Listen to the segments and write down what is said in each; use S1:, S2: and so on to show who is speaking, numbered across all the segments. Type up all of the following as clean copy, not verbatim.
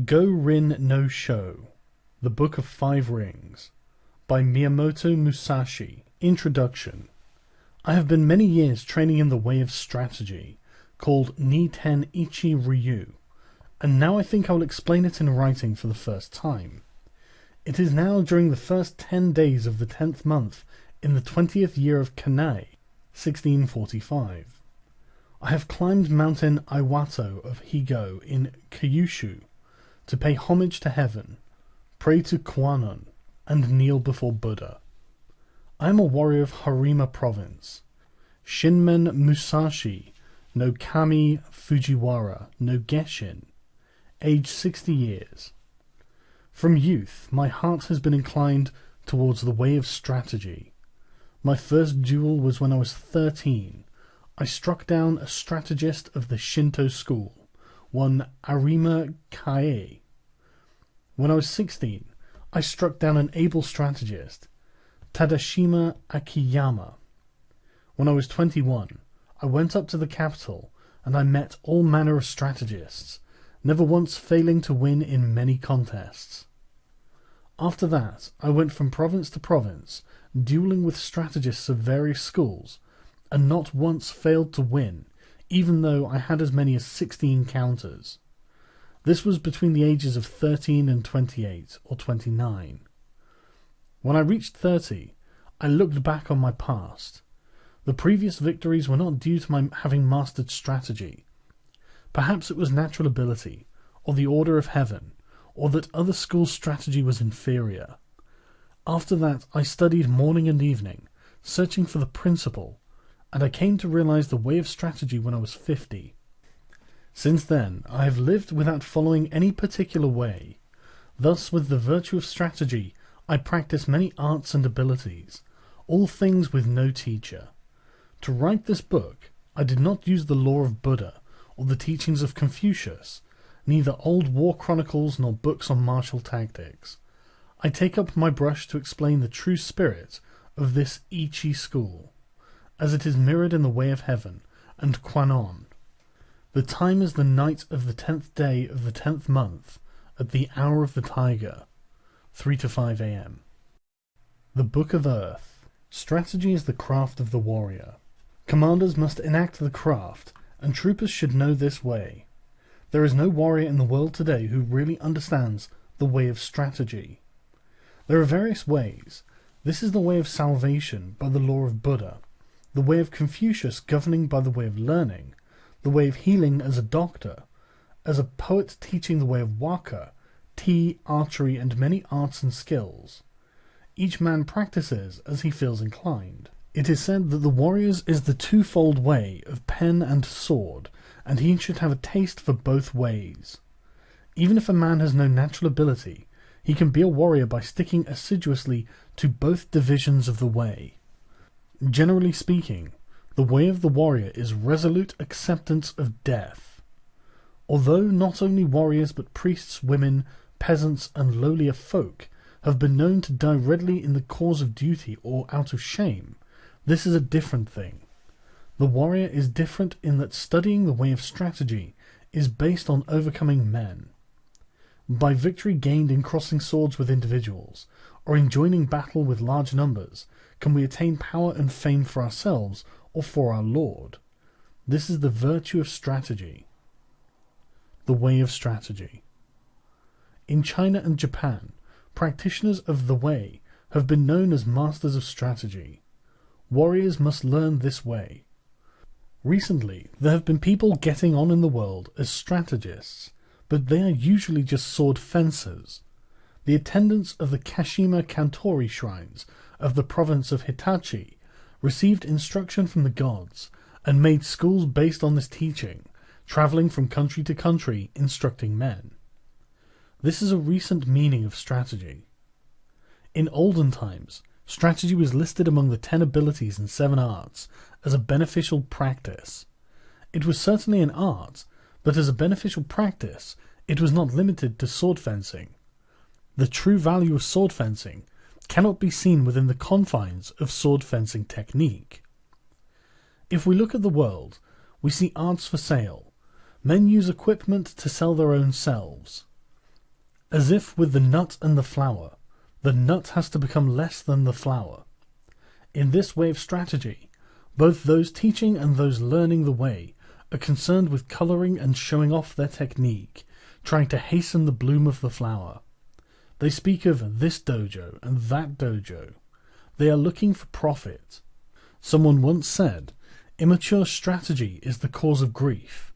S1: Go-Rin no Sho, The Book of Five Rings, by Miyamoto Musashi. Introduction. I have been many years training in the way of strategy, called Ni-Ten Ichi Ryu, and now I think I will explain it in writing for the first time. It is now during the first 10 days of the 10th month in the 20th year of Kanai, 1645. I have climbed Mountain Iwato of Higo in Kyushu to pay homage to heaven, pray to Kwannon, and kneel before Buddha. I am a warrior of Harima Province, Shinmen Musashi no Kami Fujiwara no Geshin, age 60 years. From youth, my heart has been inclined towards the way of strategy. My first duel was when I was 13. I struck down a strategist of the Shinto school, one Arima Kae. When I was 16, I struck down an able strategist, Tadashima Akiyama. When I was 21, I went up to the capital and I met all manner of strategists, never once failing to win in many contests. After that, I went from province to province, dueling with strategists of various schools, and not once failed to win, even though I had as many as 16 counters. This was between the ages of 13 and 28 or 29. When I reached 30, I looked back on my past. The previous victories were not due to my having mastered strategy. Perhaps it was natural ability, or the order of heaven, or that other schools' strategy was inferior. After that, I studied morning and evening, searching for the principle, and I came to realize the way of strategy when I was 50. Since then, I have lived without following any particular way. Thus, with the virtue of strategy, I practice many arts and abilities, all things with no teacher. To write this book, I did not use the law of Buddha or the teachings of Confucius, neither old war chronicles nor books on martial tactics. I take up my brush to explain the true spirit of this Ichi school, as it is mirrored in the way of heaven and Kwannon. The time is the night of the 10th day of the 10th month, at the hour of the tiger, 3 to 5 a.m. The Book of Earth. Strategy is the craft of the warrior. Commanders must enact the craft, and troopers should know this way. There is no warrior in the world today who really understands the way of strategy. There are various ways. This is the way of salvation by the law of Buddha, the way of Confucius governing by the way of learning, the way of healing as a doctor, as a poet teaching the way of waka, tea, archery, and many arts and skills. Each man practices as he feels inclined. It is said that the warrior's is the twofold way of pen and sword, and he should have a taste for both ways. Even if a man has no natural ability, he can be a warrior by sticking assiduously to both divisions of the way. Generally speaking, the way of the warrior is resolute acceptance of death. Although not only warriors but priests, women, peasants, and lowlier folk have been known to die readily in the cause of duty or out of shame, this is a different thing. The warrior is different in that studying the way of strategy is based on overcoming men. By victory gained in crossing swords with individuals, or in joining battle with large numbers, can we attain power and fame for ourselves or for our Lord. This is the virtue of strategy. The way of strategy. In China and Japan, practitioners of the way have been known as masters of strategy. Warriors must learn this way. Recently, there have been people getting on in the world as strategists, but they are usually just sword fencers. The attendants of the Kashima Kantori shrines of the province of Hitachi received instruction from the gods and made schools based on this teaching, traveling from country to country instructing men. This is a recent meaning of strategy. In olden times, strategy was listed among the 10 abilities and 7 arts as a beneficial practice. It was certainly an art, but as a beneficial practice, it was not limited to sword fencing. The true value of sword fencing cannot be seen within the confines of sword fencing technique. If we look at the world, we see arts for sale. Men use equipment to sell their own selves. As if with the nut and the flower, the nut has to become less than the flower. In this way of strategy, both those teaching and those learning the way are concerned with coloring and showing off their technique, trying to hasten the bloom of the flower. They speak of this dojo and that dojo. They are looking for profit. Someone once said, "Immature strategy is the cause of grief."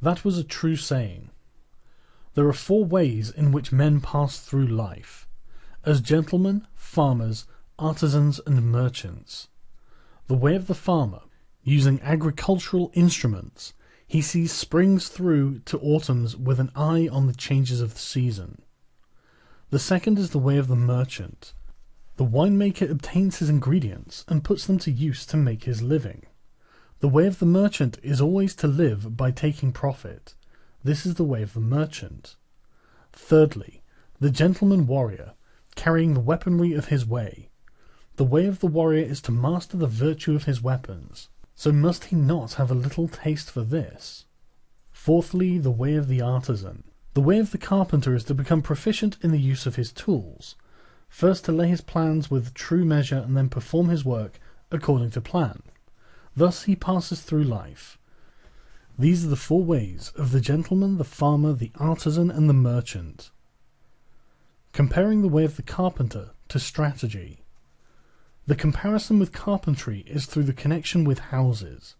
S1: That was a true saying. There are 4 ways in which men pass through life: as gentlemen, farmers, artisans, and merchants. The way of the farmer, using agricultural instruments, he sees springs through to autumns with an eye on the changes of the season. The second is the way of the merchant. The winemaker obtains his ingredients and puts them to use to make his living. The way of the merchant is always to live by taking profit. This is the way of the merchant. Thirdly, the gentleman warrior, carrying the weaponry of his way. The way of the warrior is to master the virtue of his weapons. So must he not have a little taste for this? Fourthly, the way of the artisan. The way of the carpenter is to become proficient in the use of his tools, first to lay his plans with true measure and then perform his work according to plan. Thus he passes through life. These are the 4 ways of the gentleman, the farmer, the artisan, and the merchant. Comparing the way of the carpenter to strategy. The comparison with carpentry is through the connection with houses.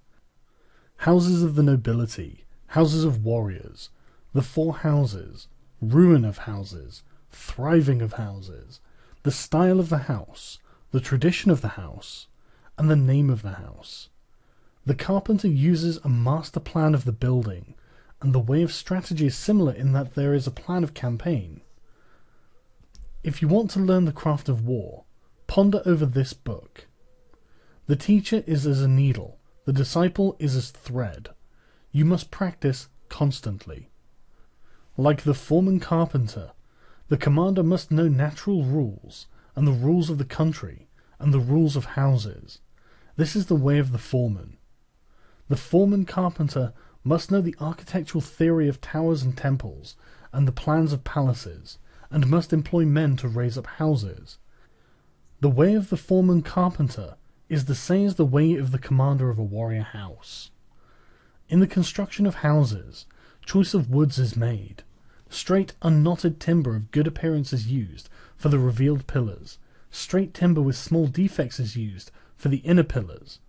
S1: Houses of the nobility, houses of warriors, the 4 houses, ruin of houses, thriving of houses, the style of the house, the tradition of the house, and the name of the house. The carpenter uses a master plan of the building, and the way of strategy is similar in that there is a plan of campaign. If you want to learn the craft of war, ponder over this book. The teacher is as a needle, the disciple is as thread. You must practice constantly. Like the foreman carpenter, the commander must know natural rules, and the rules of the country, and the rules of houses. This is the way of the foreman. The foreman carpenter must know the architectural theory of towers and temples, and the plans of palaces, and must employ men to raise up houses. The way of the foreman carpenter is the same as the way of the commander of a warrior house. In the construction of houses, choice of woods is made. Straight, unknotted timber of good appearance is used for the revealed pillars. Straight timber with small defects is used for the inner pillars.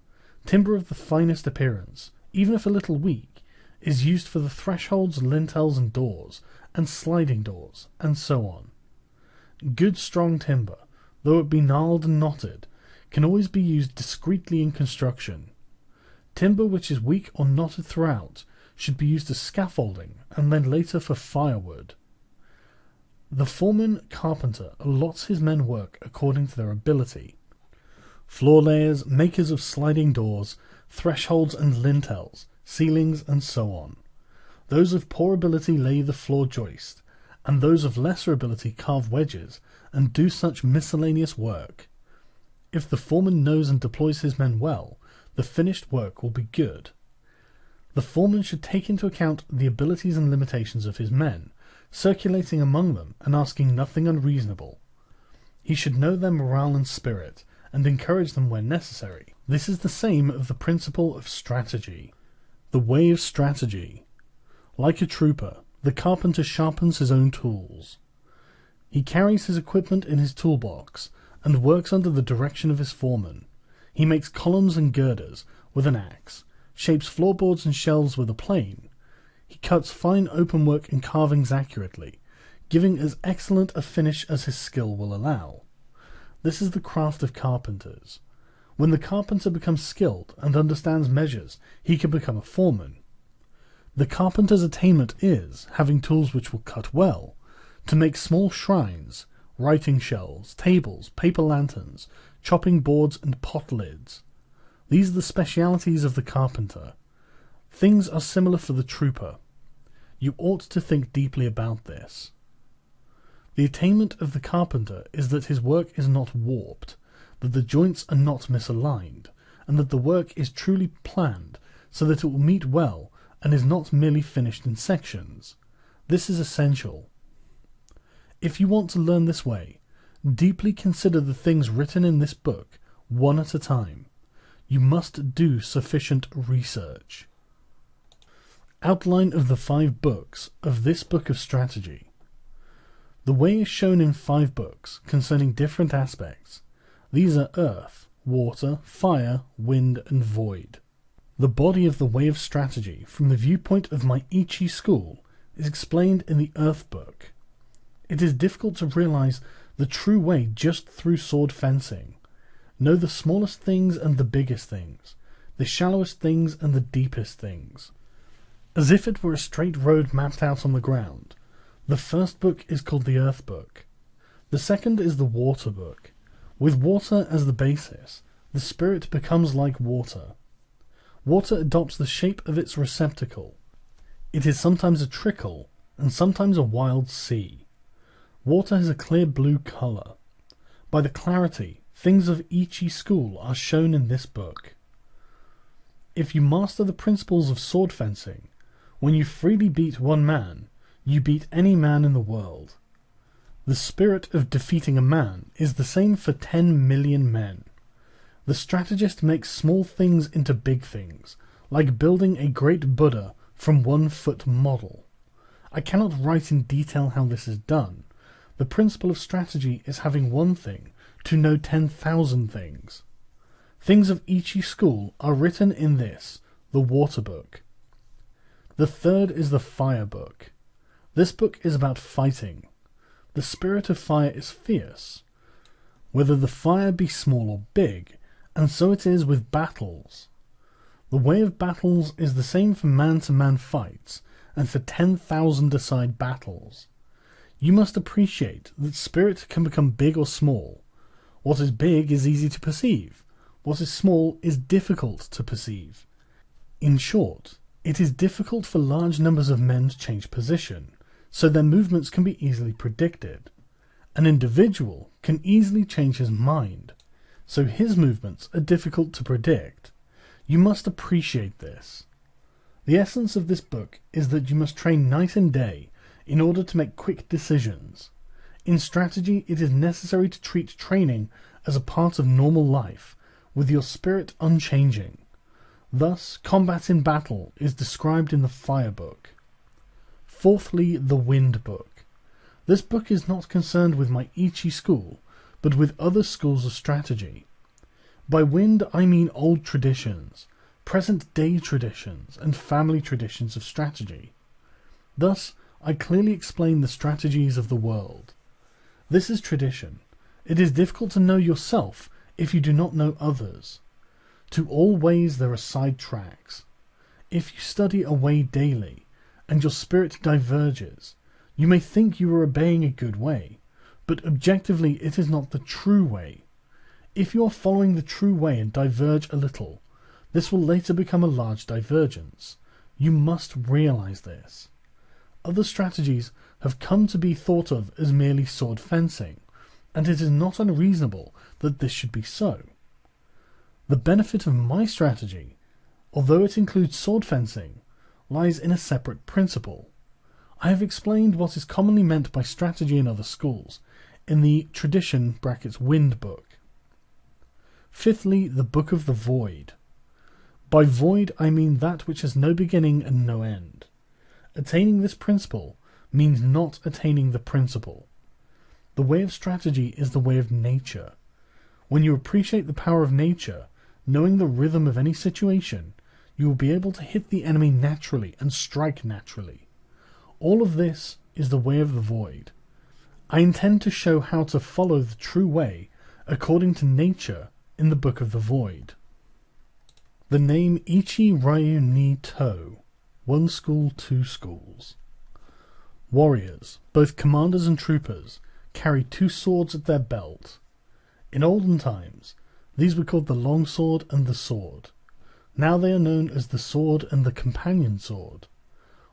S1: Timber of the finest appearance, even if a little weak, is used for the thresholds, lintels, and doors, and sliding doors, and so on. Good strong timber, though it be gnarled and knotted, can always be used discreetly in construction. Timber which is weak or knotted throughout should be used as scaffolding, and then later for firewood. The foreman carpenter allots his men work according to their ability. Floor layers, makers of sliding doors, thresholds and lintels, ceilings, and so on. Those of poor ability lay the floor joist, and those of lesser ability carve wedges, and do such miscellaneous work. If the foreman knows and deploys his men well, the finished work will be good. The foreman should take into account the abilities and limitations of his men, circulating among them and asking nothing unreasonable. He should know their morale and spirit, and encourage them when necessary. This is the same of the principle of strategy. The way of strategy. Like a trooper, the carpenter sharpens his own tools. He carries his equipment in his toolbox, and works under the direction of his foreman. He makes columns and girders with an axe, shapes floorboards and shelves with a plane. He cuts fine openwork and carvings accurately, giving as excellent a finish as his skill will allow. This is the craft of carpenters. When the carpenter becomes skilled and understands measures, he can become a foreman. The carpenter's attainment is, having tools which will cut well, to make small shrines, writing shelves, tables, paper lanterns, chopping boards, and pot lids. These are the specialities of the carpenter. Things are similar for the trooper. You ought to think deeply about this. The attainment of the carpenter is that his work is not warped, that the joints are not misaligned, and that the work is truly planned so that it will meet well and is not merely finished in sections. This is essential. If you want to learn this way, deeply consider the things written in this book one at a time. You must do sufficient research. Outline of the 5 books of this book of strategy. The way is shown in 5 books concerning different aspects. These are earth, water, fire, wind, and void. The body of the way of strategy from the viewpoint of my Ichi school is explained in the earth book. It is difficult to realize the true way just through sword fencing. Know the smallest things and the biggest things, the shallowest things and the deepest things. As if it were a straight road mapped out on the ground. The first book is called the Earth Book. The second is the Water Book. With water as the basis, the spirit becomes like water. Water adopts the shape of its receptacle. It is sometimes a trickle, and sometimes a wild sea. Water has a clear blue color. By the clarity, things of Ichi school are shown in this book. If you master the principles of sword fencing, when you freely beat one man, you beat any man in the world. The spirit of defeating a man is the same for 10 million men. The strategist makes small things into big things, like building a great Buddha from 1-foot model. I cannot write in detail how this is done. The principle of strategy is having one thing to know 10,000 things. Things of Ichi school are written in this, the Water Book. The third is the Fire Book. This book is about fighting. The spirit of fire is fierce, whether the fire be small or big, and so it is with battles. The way of battles is the same for man-to-man fights, and for 10,000-a-side battles. You must appreciate that spirit can become big or small. What is big is easy to perceive. What is small is difficult to perceive. In short, it is difficult for large numbers of men to change position, so their movements can be easily predicted. An individual can easily change his mind, so his movements are difficult to predict. You must appreciate this. The essence of this book is that you must train night and day in order to make quick decisions. In strategy, it is necessary to treat training as a part of normal life, with your spirit unchanging. Thus, combat in battle is described in the Fire Book. Fourthly, the Wind Book. This book is not concerned with my Ichi school, but with other schools of strategy. By wind I mean old traditions, present-day traditions, and family traditions of strategy. Thus, I clearly explain the strategies of the world. This is tradition. It is difficult to know yourself if you do not know others. To all ways there are side tracks. If you study a way daily, and your spirit diverges, you may think you are obeying a good way, but objectively it is not the true way. If you are following the true way and diverge a little, this will later become a large divergence. You must realize this. Other strategies have come to be thought of as merely sword fencing, and it is not unreasonable that this should be so. The benefit of my strategy, although it includes sword fencing, lies in a separate principle. I have explained what is commonly meant by strategy in other schools, in the tradition (Wind Book). Fifthly, the Book of the Void. By void I mean that which has no beginning and no end. Attaining this principle means not attaining the principle. The way of strategy is the way of nature. When you appreciate the power of nature, knowing the rhythm of any situation, you will be able to hit the enemy naturally and strike naturally. All of this is the way of the void. I intend to show how to follow the true way according to nature in the Book of the Void. The name Ichi Ryu ni To, one school, two schools. Warriors, both commanders and troopers, carry 2 swords at their belt. In olden times, these were called the long sword and the sword. Now they are known as the sword and the companion sword.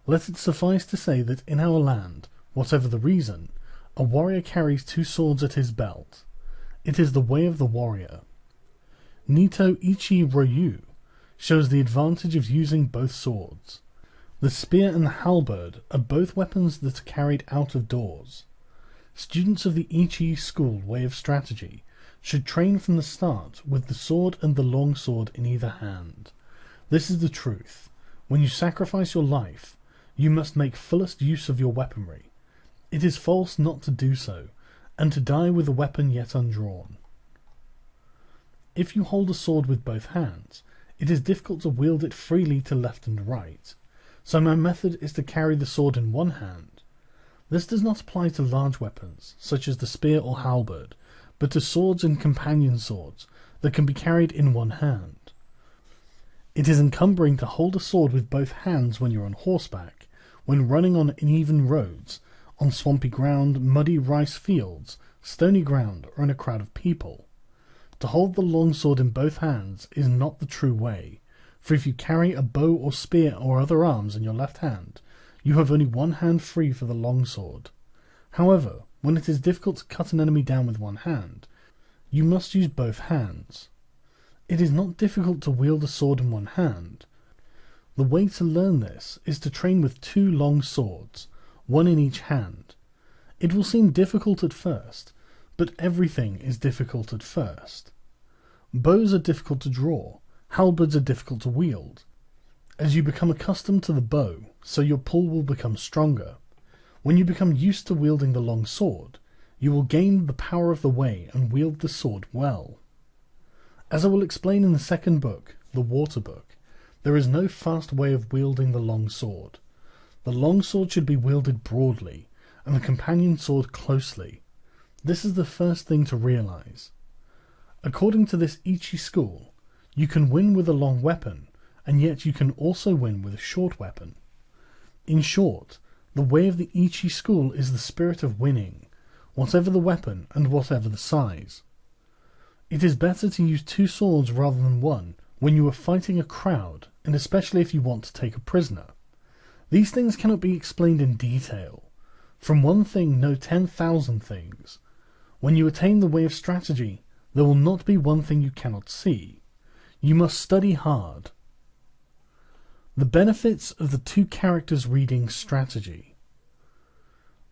S1: Let it suffice to say that in our land, whatever the reason, a warrior carries 2 swords at his belt. It is the way of the warrior. Nito Ichi Ryu shows the advantage of using both swords. The spear and the halberd are both weapons that are carried out of doors. Students of the Ichi school way of strategy should train from the start with the sword and the long sword in either hand. This is the truth. When you sacrifice your life, you must make fullest use of your weaponry. It is false not to do so, and to die with a weapon yet undrawn. If you hold a sword with both hands, it is difficult to wield it freely to left and right, so my method is to carry the sword in one hand. This does not apply to large weapons, such as the spear or halberd, but to swords and companion swords that can be carried in one hand. It is encumbering to hold a sword with both hands when you're on horseback, when running on uneven roads, on swampy ground, muddy rice fields, stony ground, or in a crowd of people. To hold the long sword in both hands is not the true way, for if you carry a bow or spear or other arms in your left hand, you have only one hand free for the long sword. However, when it is difficult to cut an enemy down with one hand, you must use both hands. It is not difficult to wield a sword in one hand. The way to learn this is to train with 2 long swords, one in each hand. It will seem difficult at first, but everything is difficult at first. Bows are difficult to draw, halberds are difficult to wield. As you become accustomed to the bow, so your pull will become stronger. When you become used to wielding the long sword, you will gain the power of the way and wield the sword well. As I will explain in the second book, the Water Book, there is no fast way of wielding the long sword. The long sword should be wielded broadly, and the companion sword closely. This is the first thing to realize. According to this Ichi school, you can win with a long weapon, and yet you can also win with a short weapon. In short, the way of the Ichi school is the spirit of winning, whatever the weapon and whatever the size. It is better to use 2 swords rather than one when you are fighting a crowd, and especially if you want to take a prisoner. These things cannot be explained in detail. From one thing know 10,000 things. When you attain the way of strategy, there will not be one thing you cannot see. You must study hard. The benefits of the 2 characters reading strategy.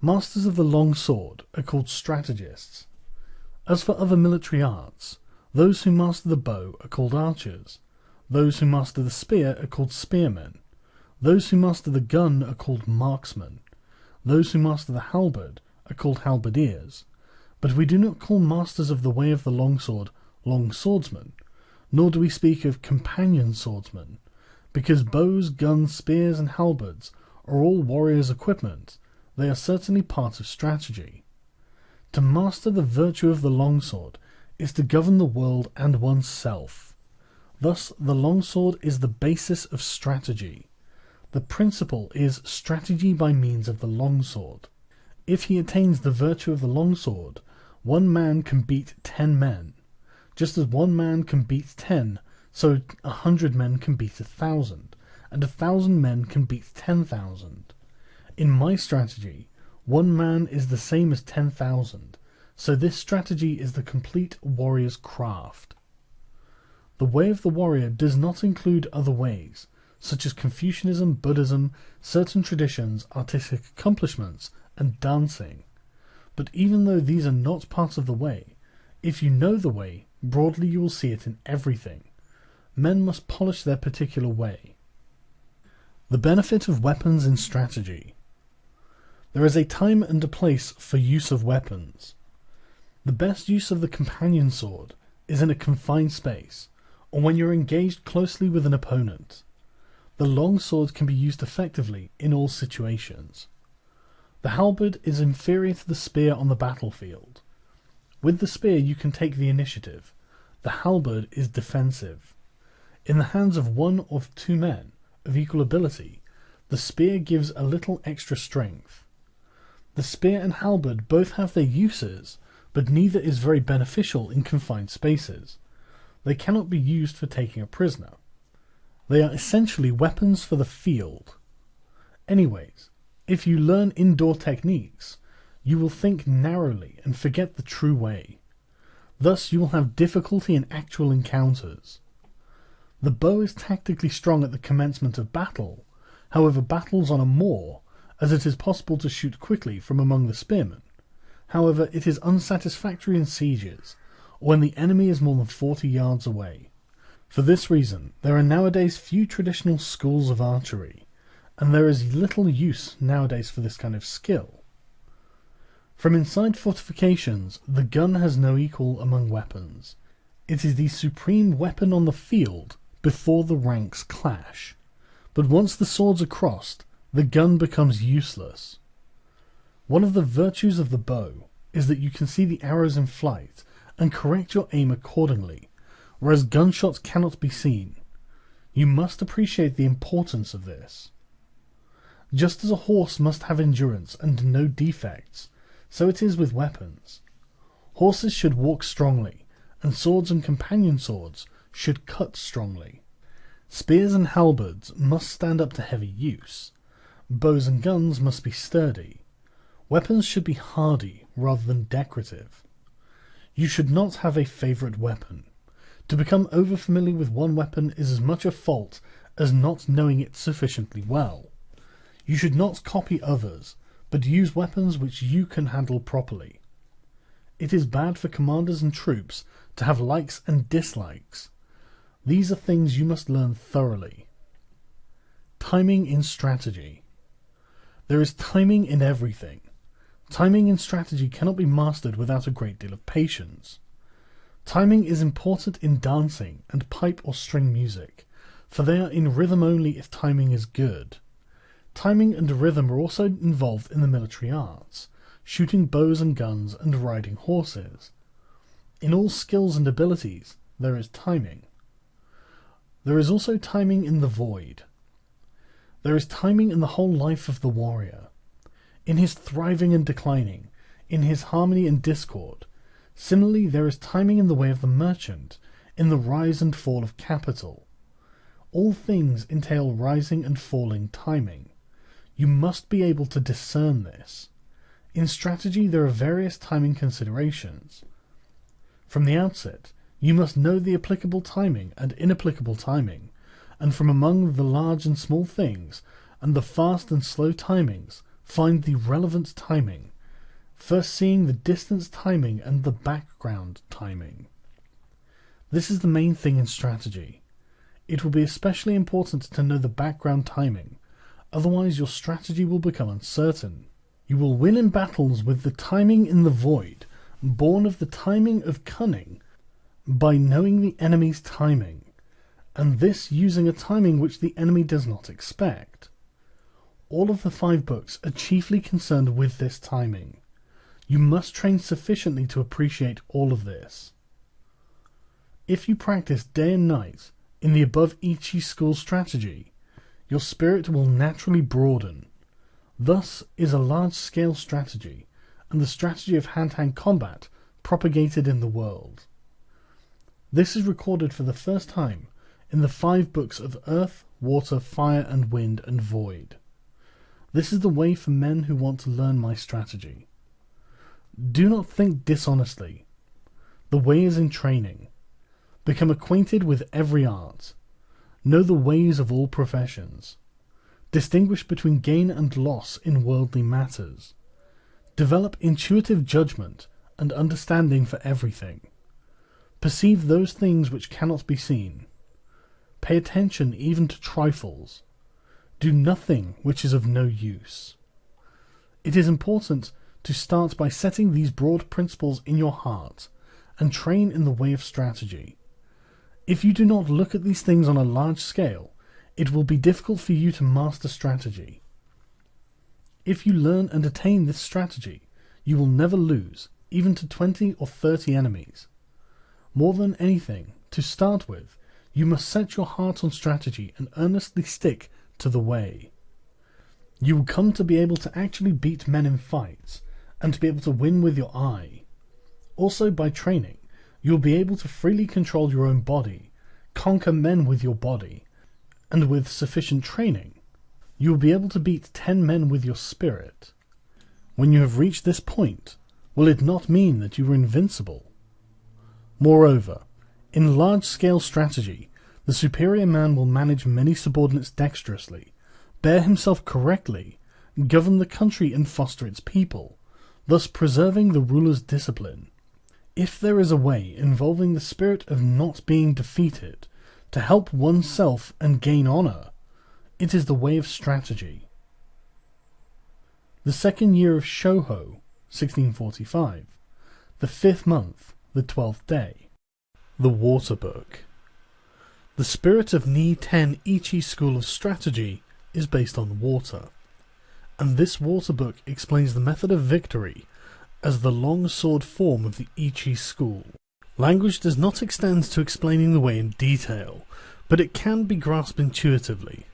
S1: Masters of the long sword are called strategists. As for other military arts, those who master the bow are called archers. Those who master the spear are called spearmen. Those who master the gun are called marksmen. Those who master the halberd are called halberdiers. But we do not call masters of the way of the long sword long swordsmen, nor do we speak of companion swordsmen, because bows, guns, spears, and halberds are all warriors' equipment. They are certainly part of strategy. To master the virtue of the longsword is to govern the world and oneself. Thus, the longsword is the basis of strategy. The principle is strategy by means of the longsword. If he attains the virtue of the longsword, 1 man can beat 10 men. Just as 1 man can beat 10, so 100 men can beat 1,000, and 1,000 men can beat 10,000. In my strategy, 1 man is the same as 10,000, so this strategy is the complete warrior's craft. The way of the warrior does not include other ways, such as Confucianism, Buddhism, certain traditions, artistic accomplishments, and dancing. But even though these are not part of the way, if you know the way, broadly you will see it in everything. Men must polish their particular way. The benefit of weapons in strategy. There is a time and a place for use of weapons. The best use of the companion sword is in a confined space, or when you are engaged closely with an opponent. The long sword can be used effectively in all situations. The halberd is inferior to the spear on the battlefield. With the spear you can take the initiative. The halberd is defensive. In the hands of 1 or 2 men of equal ability, the spear gives a little extra strength. The spear and halberd both have their uses, but neither is very beneficial in confined spaces. They cannot be used for taking a prisoner. They are essentially weapons for the field. Anyways, if you learn indoor techniques, you will think narrowly and forget the true way. Thus you will have difficulty in actual encounters. The bow is tactically strong at the commencement of battle. However, battles on a moor, as it is possible to shoot quickly from among the spearmen. However, it is unsatisfactory in sieges, or when the enemy is more than 40 yards away. For this reason, there are nowadays few traditional schools of archery, and there is little use nowadays for this kind of skill. From inside fortifications, the gun has no equal among weapons. It is the supreme weapon on the field before the ranks clash. But once the swords are crossed, the gun becomes useless. One of the virtues of the bow is that you can see the arrows in flight and correct your aim accordingly, whereas gunshots cannot be seen. You must appreciate the importance of this. Just as a horse must have endurance and no defects, so it is with weapons. Horses should walk strongly, and swords and companion swords should cut strongly. Spears and halberds must stand up to heavy use. Bows and guns must be sturdy. Weapons should be hardy rather than decorative. You should not have a favourite weapon. To become overfamiliar with one weapon is as much a fault as not knowing it sufficiently well. You should not copy others, but use weapons which you can handle properly. It is bad for commanders and troops to have likes and dislikes. These are things you must learn thoroughly. Timing in strategy. There is timing in everything. Timing in strategy cannot be mastered without a great deal of patience. Timing is important in dancing and pipe or string music, for they are in rhythm only if timing is good. Timing and rhythm are also involved in the military arts, shooting bows and guns and riding horses. In all skills and abilities, there is timing. There is also timing in the void. There is timing in the whole life of the warrior, in his thriving and declining, in his harmony and discord. Similarly, there is timing in the way of the merchant, in the rise and fall of capital. All things entail rising and falling timing. You must be able to discern this. In strategy, there are various timing considerations. From the outset, you must know the applicable timing and inapplicable timing, and from among the large and small things, and the fast and slow timings, find the relevant timing, first seeing the distance timing and the background timing. This is the main thing in strategy. It will be especially important to know the background timing, otherwise your strategy will become uncertain. You will win in battles with the timing in the void, born of the timing of cunning, by knowing the enemy's timing, and this using a timing which the enemy does not expect. All of the 5 books are chiefly concerned with this timing. You must train sufficiently to appreciate all of this. If you practice day and night in the above Ichi school strategy, your spirit will naturally broaden. Thus is a large-scale strategy, and the strategy of hand-to-hand combat propagated in the world. This is recorded for the first time in the 5 books of Earth, Water, Fire and Wind and Void. This is the way for men who want to learn my strategy. Do not think dishonestly. The way is in training. Become acquainted with every art. Know the ways of all professions. Distinguish between gain and loss in worldly matters. Develop intuitive judgment and understanding for everything. Perceive those things which cannot be seen. Pay attention even to trifles. Do nothing which is of no use. It is important to start by setting these broad principles in your heart and train in the way of strategy. If you do not look at these things on a large scale, it will be difficult for you to master strategy. If you learn and attain this strategy, you will never lose, even to 20 or 30 enemies. More than anything, to start with, you must set your heart on strategy and earnestly stick to the way. You will come to be able to actually beat men in fights, and to be able to win with your eye. Also, by training, you will be able to freely control your own body, conquer men with your body, and with sufficient training, you will be able to beat 10 men with your spirit. When you have reached this point, will it not mean that you are invincible? Moreover, in large-scale strategy, the superior man will manage many subordinates dexterously, bear himself correctly, govern the country and foster its people, thus preserving the ruler's discipline. If there is a way involving the spirit of not being defeated to help oneself and gain honor, it is the way of strategy. The second year of Shōhō, 1645. The 5th month, the 12th day. The Water Book. The spirit of Ni-Ten Ichi school of strategy is based on water, and this water book explains the method of victory as the long sword form of the Ichi school. Language does not extend to explaining the way in detail, but it can be grasped intuitively.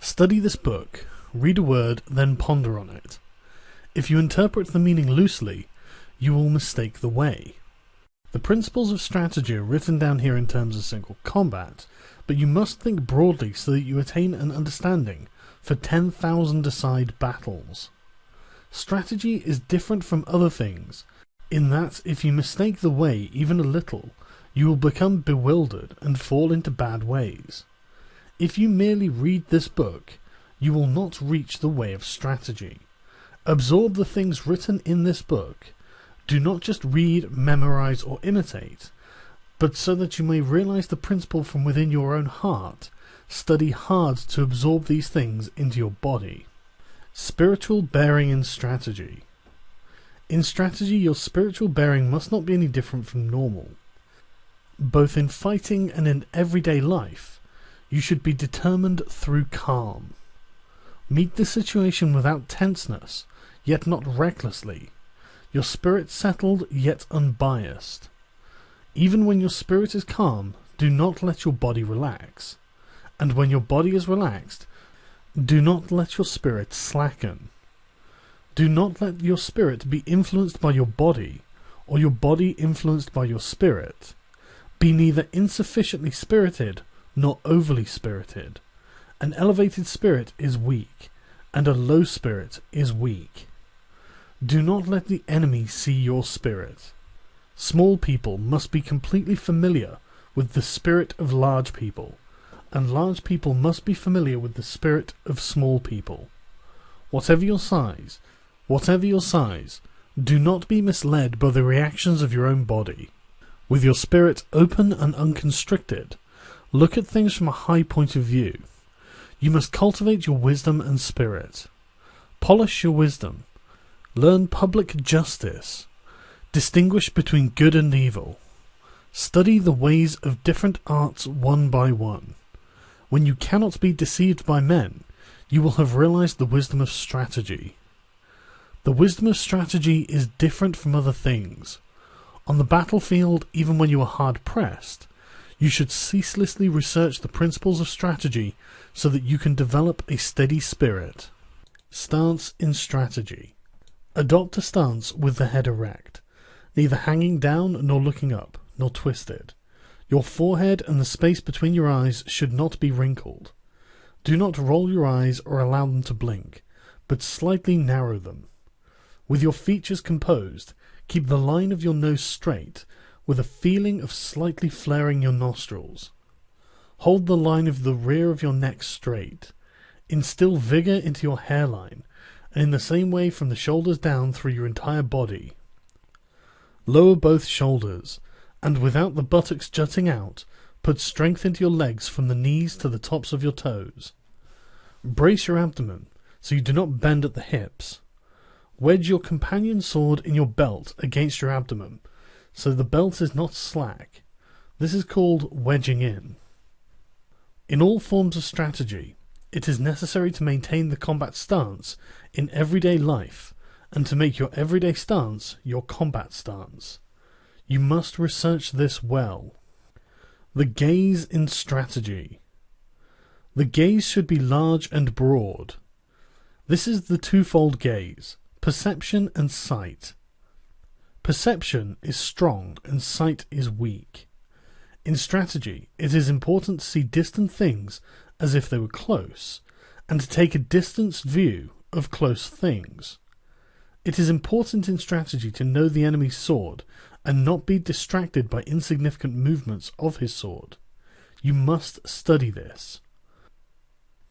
S1: Study this book, read a word, then ponder on it. If you interpret the meaning loosely, you will mistake the way. The principles of strategy are written down here in terms of single combat, but you must think broadly so that you attain an understanding for 10,000-a-side battles. Strategy is different from other things, in that if you mistake the way even a little, you will become bewildered and fall into bad ways. If you merely read this book, you will not reach the way of strategy. Absorb the things written in this book. Do not just read, memorize, or imitate, but so that you may realize the principle from within your own heart, study hard to absorb these things into your body. Spiritual bearing in strategy. In strategy, your spiritual bearing must not be any different from normal. Both in fighting and in everyday life, you should be determined through calm. Meet the situation without tenseness, yet not recklessly. Your spirit settled, yet unbiased. Even when your spirit is calm, do not let your body relax. And when your body is relaxed, do not let your spirit slacken. Do not let your spirit be influenced by your body, or your body influenced by your spirit. Be neither insufficiently spirited, nor overly spirited. An elevated spirit is weak, and a low spirit is weak. Do not let the enemy see your spirit. Small people must be completely familiar with the spirit of large people, and large people must be familiar with the spirit of small people. Whatever your size, do not be misled by the reactions of your own body. With your spirit open and unconstricted, look at things from a high point of view. You must cultivate your wisdom and spirit. Polish your wisdom. Learn public justice. Distinguish between good and evil. Study the ways of different arts one by one. When you cannot be deceived by men, you will have realized the wisdom of strategy. The wisdom of strategy is different from other things. On the battlefield, even when you are hard-pressed, you should ceaselessly research the principles of strategy so that you can develop a steady spirit. Stance in strategy. Adopt a stance with the head erect, neither hanging down nor looking up, nor twisted. Your forehead and the space between your eyes should not be wrinkled. Do not roll your eyes or allow them to blink, but slightly narrow them. With your features composed, keep the line of your nose straight, with a feeling of slightly flaring your nostrils. Hold the line of the rear of your neck straight. Instill vigor into your hairline, and in the same way from the shoulders down through your entire body. Lower both shoulders, and without the buttocks jutting out, put strength into your legs from the knees to the tops of your toes. Brace your abdomen, so you do not bend at the hips. Wedge your companion sword in your belt against your abdomen, so the belt is not slack. This is called wedging in. In all forms of strategy, it is necessary to maintain the combat stance in everyday life, and to make your everyday stance your combat stance. You must research this well. The gaze in strategy. The gaze should be large and broad. This is the twofold gaze, perception and sight. Perception is strong and sight is weak. In strategy, it is important to see distant things as if they were close, and to take a distanced view of close things. It is important in strategy to know the enemy's sword, and not be distracted by insignificant movements of his sword. You must study this.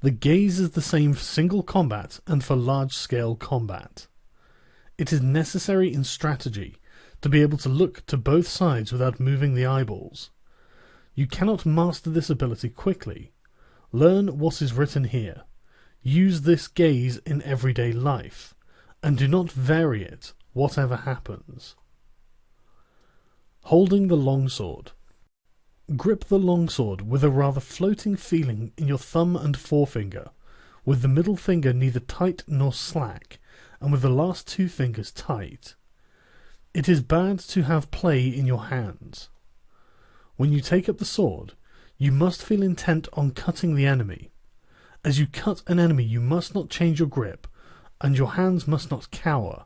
S1: The gaze is the same for single combat and for large-scale combat. It is necessary in strategy to be able to look to both sides without moving the eyeballs. You cannot master this ability quickly. Learn what is written here. Use this gaze in everyday life, and do not vary it, whatever happens. Holding the longsword. Grip the longsword with a rather floating feeling in your thumb and forefinger, with the middle finger neither tight nor slack, and with the last two fingers tight. It is bad to have play in your hands. When you take up the sword, you must feel intent on cutting the enemy. As you cut an enemy, you must not change your grip, and your hands must not cower.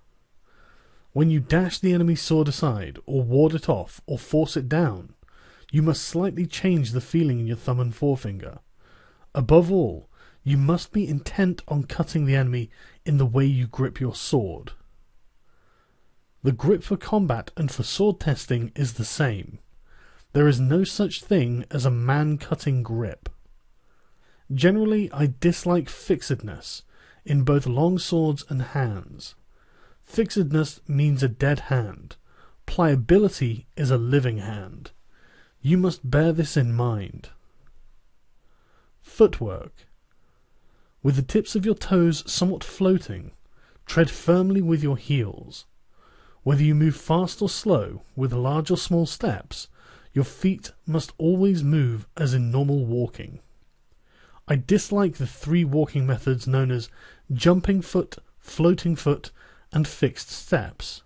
S1: When you dash the enemy's sword aside, or ward it off, or force it down, you must slightly change the feeling in your thumb and forefinger. Above all, you must be intent on cutting the enemy in the way you grip your sword. The grip for combat and for sword testing is the same. There is no such thing as a man-cutting grip. Generally, I dislike fixedness in both long swords and hands. Fixedness means a dead hand. Pliability is a living hand. You must bear this in mind. Footwork. With the tips of your toes somewhat floating, tread firmly with your heels. Whether you move fast or slow, with large or small steps, your feet must always move as in normal walking. I dislike the three walking methods known as jumping foot, floating foot, and fixed steps.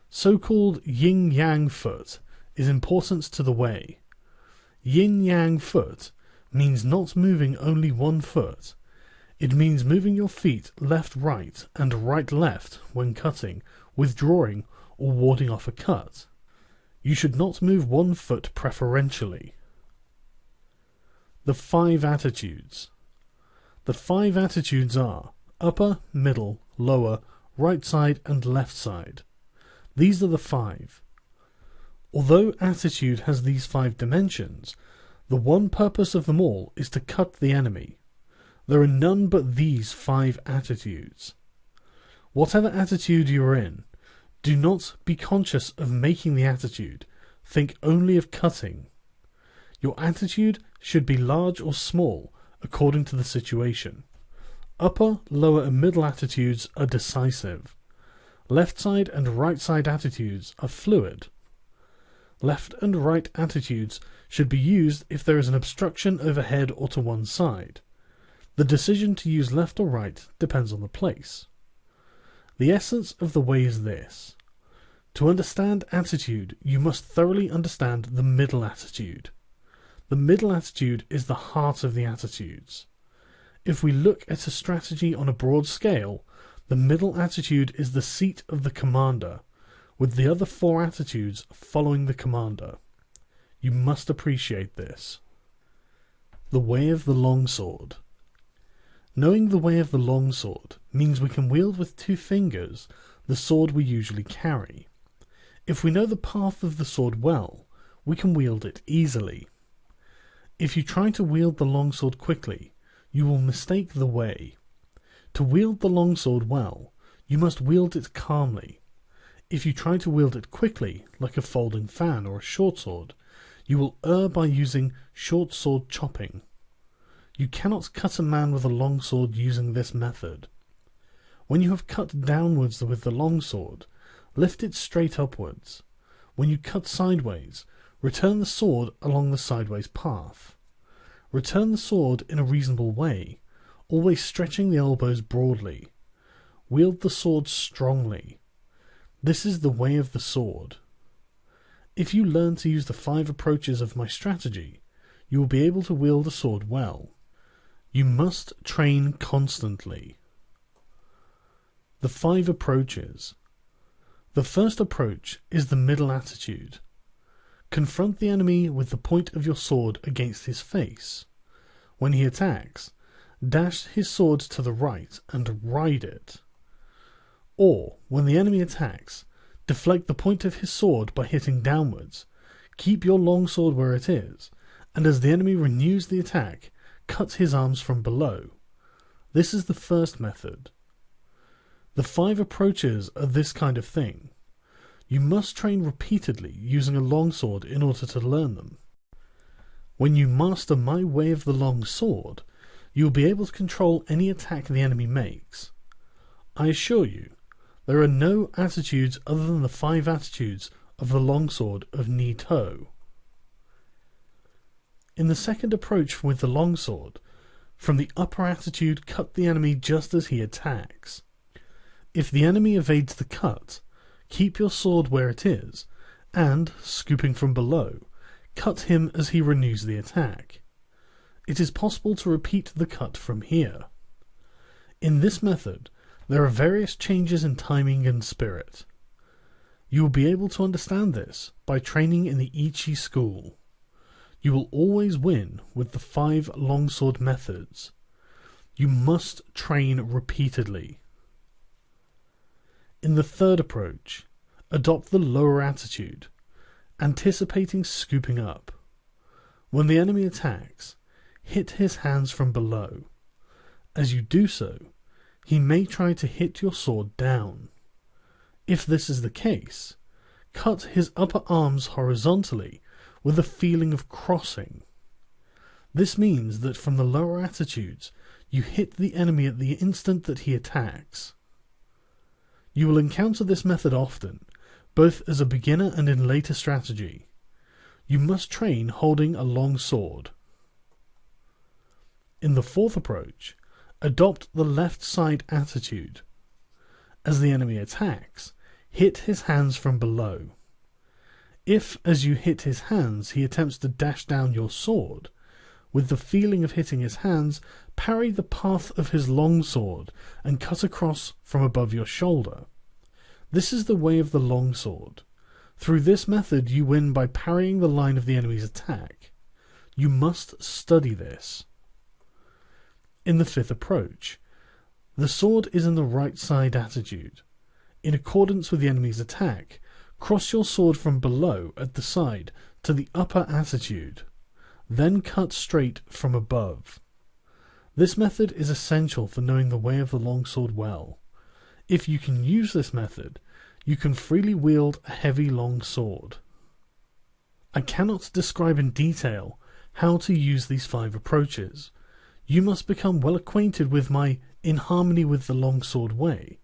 S1: So-called yin-yang foot is important to the way. Yin-yang foot means not moving only one foot. It means moving your feet left-right and right-left when cutting, withdrawing, or warding off a cut. You should not move one foot preferentially. The 5 attitudes. The 5 attitudes are upper, middle, lower, right side, and left side. These are the 5. Although attitude has these 5 dimensions, the one purpose of them all is to cut the enemy. There are none but these 5 attitudes. Whatever attitude you are in, do not be conscious of making the attitude. Think only of cutting. Your attitude should be large or small, according to the situation. Upper, lower, and middle attitudes are decisive. Left side and right side attitudes are fluid. Left and right attitudes should be used if there is an obstruction overhead or to one side. The decision to use left or right depends on the place. The essence of the way is this. To understand attitude, you must thoroughly understand the middle attitude. The middle attitude is the heart of the attitudes. If we look at a strategy on a broad scale, the middle attitude is the seat of the commander, with the other 4 attitudes following the commander. You must appreciate this. The way of the longsword. Knowing the way of the longsword means we can wield with 2 fingers the sword we usually carry. If we know the path of the sword well, we can wield it easily. If you try to wield the longsword quickly, you will mistake the way. To wield the longsword well, you must wield it calmly. If you try to wield it quickly, like a folding fan or a short sword, you will err by using short sword chopping. You cannot cut a man with a long sword using this method. When you have cut downwards with the long sword, lift it straight upwards. When you cut sideways, return the sword along the sideways path. Return the sword in a reasonable way, always stretching the elbows broadly. Wield the sword strongly. This is the way of the sword. If you learn to use the 5 approaches of my strategy, you will be able to wield a sword well. You must train constantly. The 5 approaches. The first approach is the middle attitude. Confront the enemy with the point of your sword against his face. When he attacks, dash his sword to the right and ride it. Or, when the enemy attacks, deflect the point of his sword by hitting downwards. Keep your long sword where it is, and as the enemy renews the attack, cut his arms from below. This is the first method. The 5 approaches are this kind of thing. You must train repeatedly using a longsword in order to learn them. When you master my way of the long sword, you will be able to control any attack the enemy makes. I assure you, there are no attitudes other than the 5 attitudes of the longsword of Ni-To. In the second approach with the longsword, from the upper attitude, cut the enemy just as he attacks. If the enemy evades the cut, keep your sword where it is, and, scooping from below, cut him as he renews the attack. It is possible to repeat the cut from here. In this method, there are various changes in timing and spirit. You will be able to understand this by training in the Ichi school. You will always win with the 5 longsword methods. You must train repeatedly. In the third approach, adopt the lower attitude, anticipating scooping up. When the enemy attacks, hit his hands from below. As you do so, he may try to hit your sword down. If this is the case, cut his upper arms horizontally with a feeling of crossing. This means that from the lower attitudes, you hit the enemy at the instant that he attacks. You will encounter this method often, both as a beginner and in later strategy. You must train holding a long sword. In the fourth approach, adopt the left side attitude. As the enemy attacks, hit his hands from below. If, as you hit his hands, he attempts to dash down your sword, with the feeling of hitting his hands, parry the path of his long sword and cut across from above your shoulder. This is the way of the long sword. Through this method you win by parrying the line of the enemy's attack. You must study this. In the fifth approach, the sword is in the right side attitude. In accordance with the enemy's attack, cross your sword from below at the side to the upper attitude, then cut straight from above. This method is essential for knowing the way of the longsword well. If you can use this method, you can freely wield a heavy long sword. I cannot describe in detail how to use these 5 approaches. You must become well acquainted with my In Harmony with the Longsword way,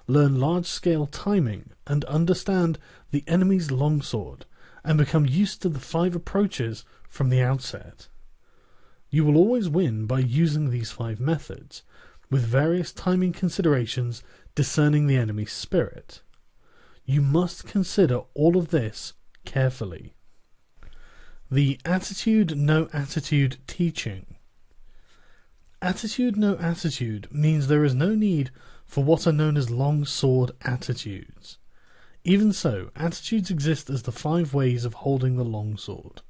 S1: learn large-scale timing, and understand the enemy's longsword, and become used to the 5 approaches from the outset. You will always win by using these 5 methods, with various timing considerations discerning the enemy's spirit. You must consider all of this carefully. The Attitude No Attitude teaching. Attitude No Attitude means there is no need for what are known as long sword attitudes. Even so, attitudes exist as the 5 ways of holding the long sword.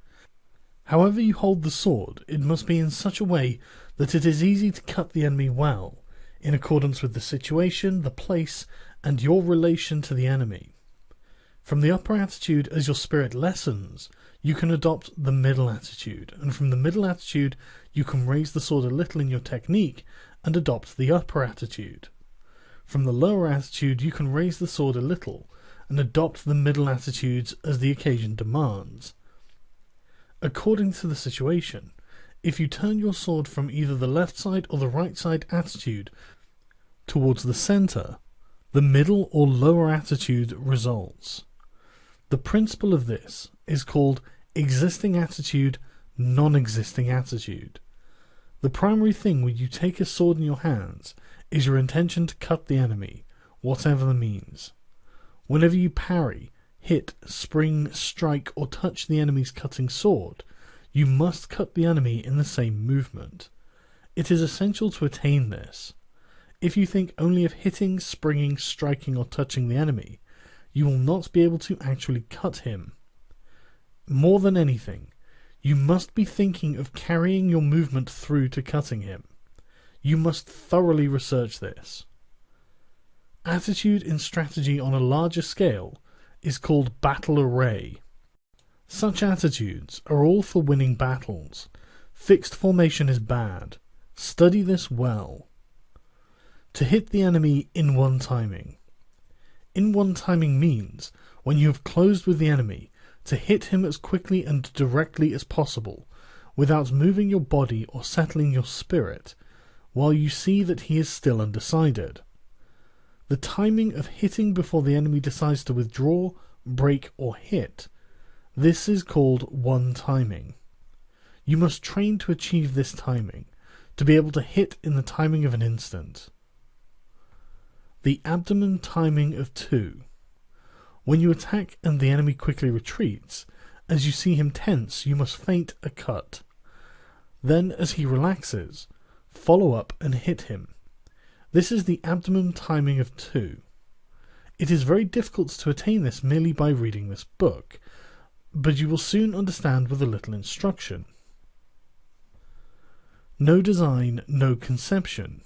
S1: However you hold the sword, it must be in such a way that it is easy to cut the enemy well, in accordance with the situation, the place, and your relation to the enemy. From the upper attitude, as your spirit lessens, you can adopt the middle attitude, and from the middle attitude you can raise the sword a little in your technique and adopt the upper attitude. From the lower attitude you can raise the sword a little and adopt the middle attitudes as the occasion demands. According to the situation, if you turn your sword from either the left side or the right side attitude towards the center, the middle or lower attitude results. The principle of this is called existing attitude, non-existing attitude. The primary thing when you take a sword in your hands is your intention to cut the enemy, whatever the means. Whenever you parry, hit, spring, strike, or touch the enemy's cutting sword, you must cut the enemy in the same movement. It is essential to attain this. If you think only of hitting, springing, striking, or touching the enemy, you will not be able to actually cut him. More than anything, you must be thinking of carrying your movement through to cutting him. You must thoroughly research this. Attitude in strategy on a larger scale is called battle array. Such attitudes are all for winning battles. Fixed formation is bad. Study this well. To hit the enemy in one timing. In one timing means, when you have closed with the enemy, to hit him as quickly and directly as possible, without moving your body or settling your spirit, while you see that he is still undecided. The timing of hitting before the enemy decides to withdraw, break, or hit. This is called one timing. You must train to achieve this timing, to be able to hit in the timing of an instant. The abdomen timing of 2. When you attack and the enemy quickly retreats, as you see him tense, you must feint a cut. Then, as he relaxes, follow up and hit him. This is the abdomen timing of 2. It is very difficult to attain this merely by reading this book, but you will soon understand with a little instruction. No design, no conception.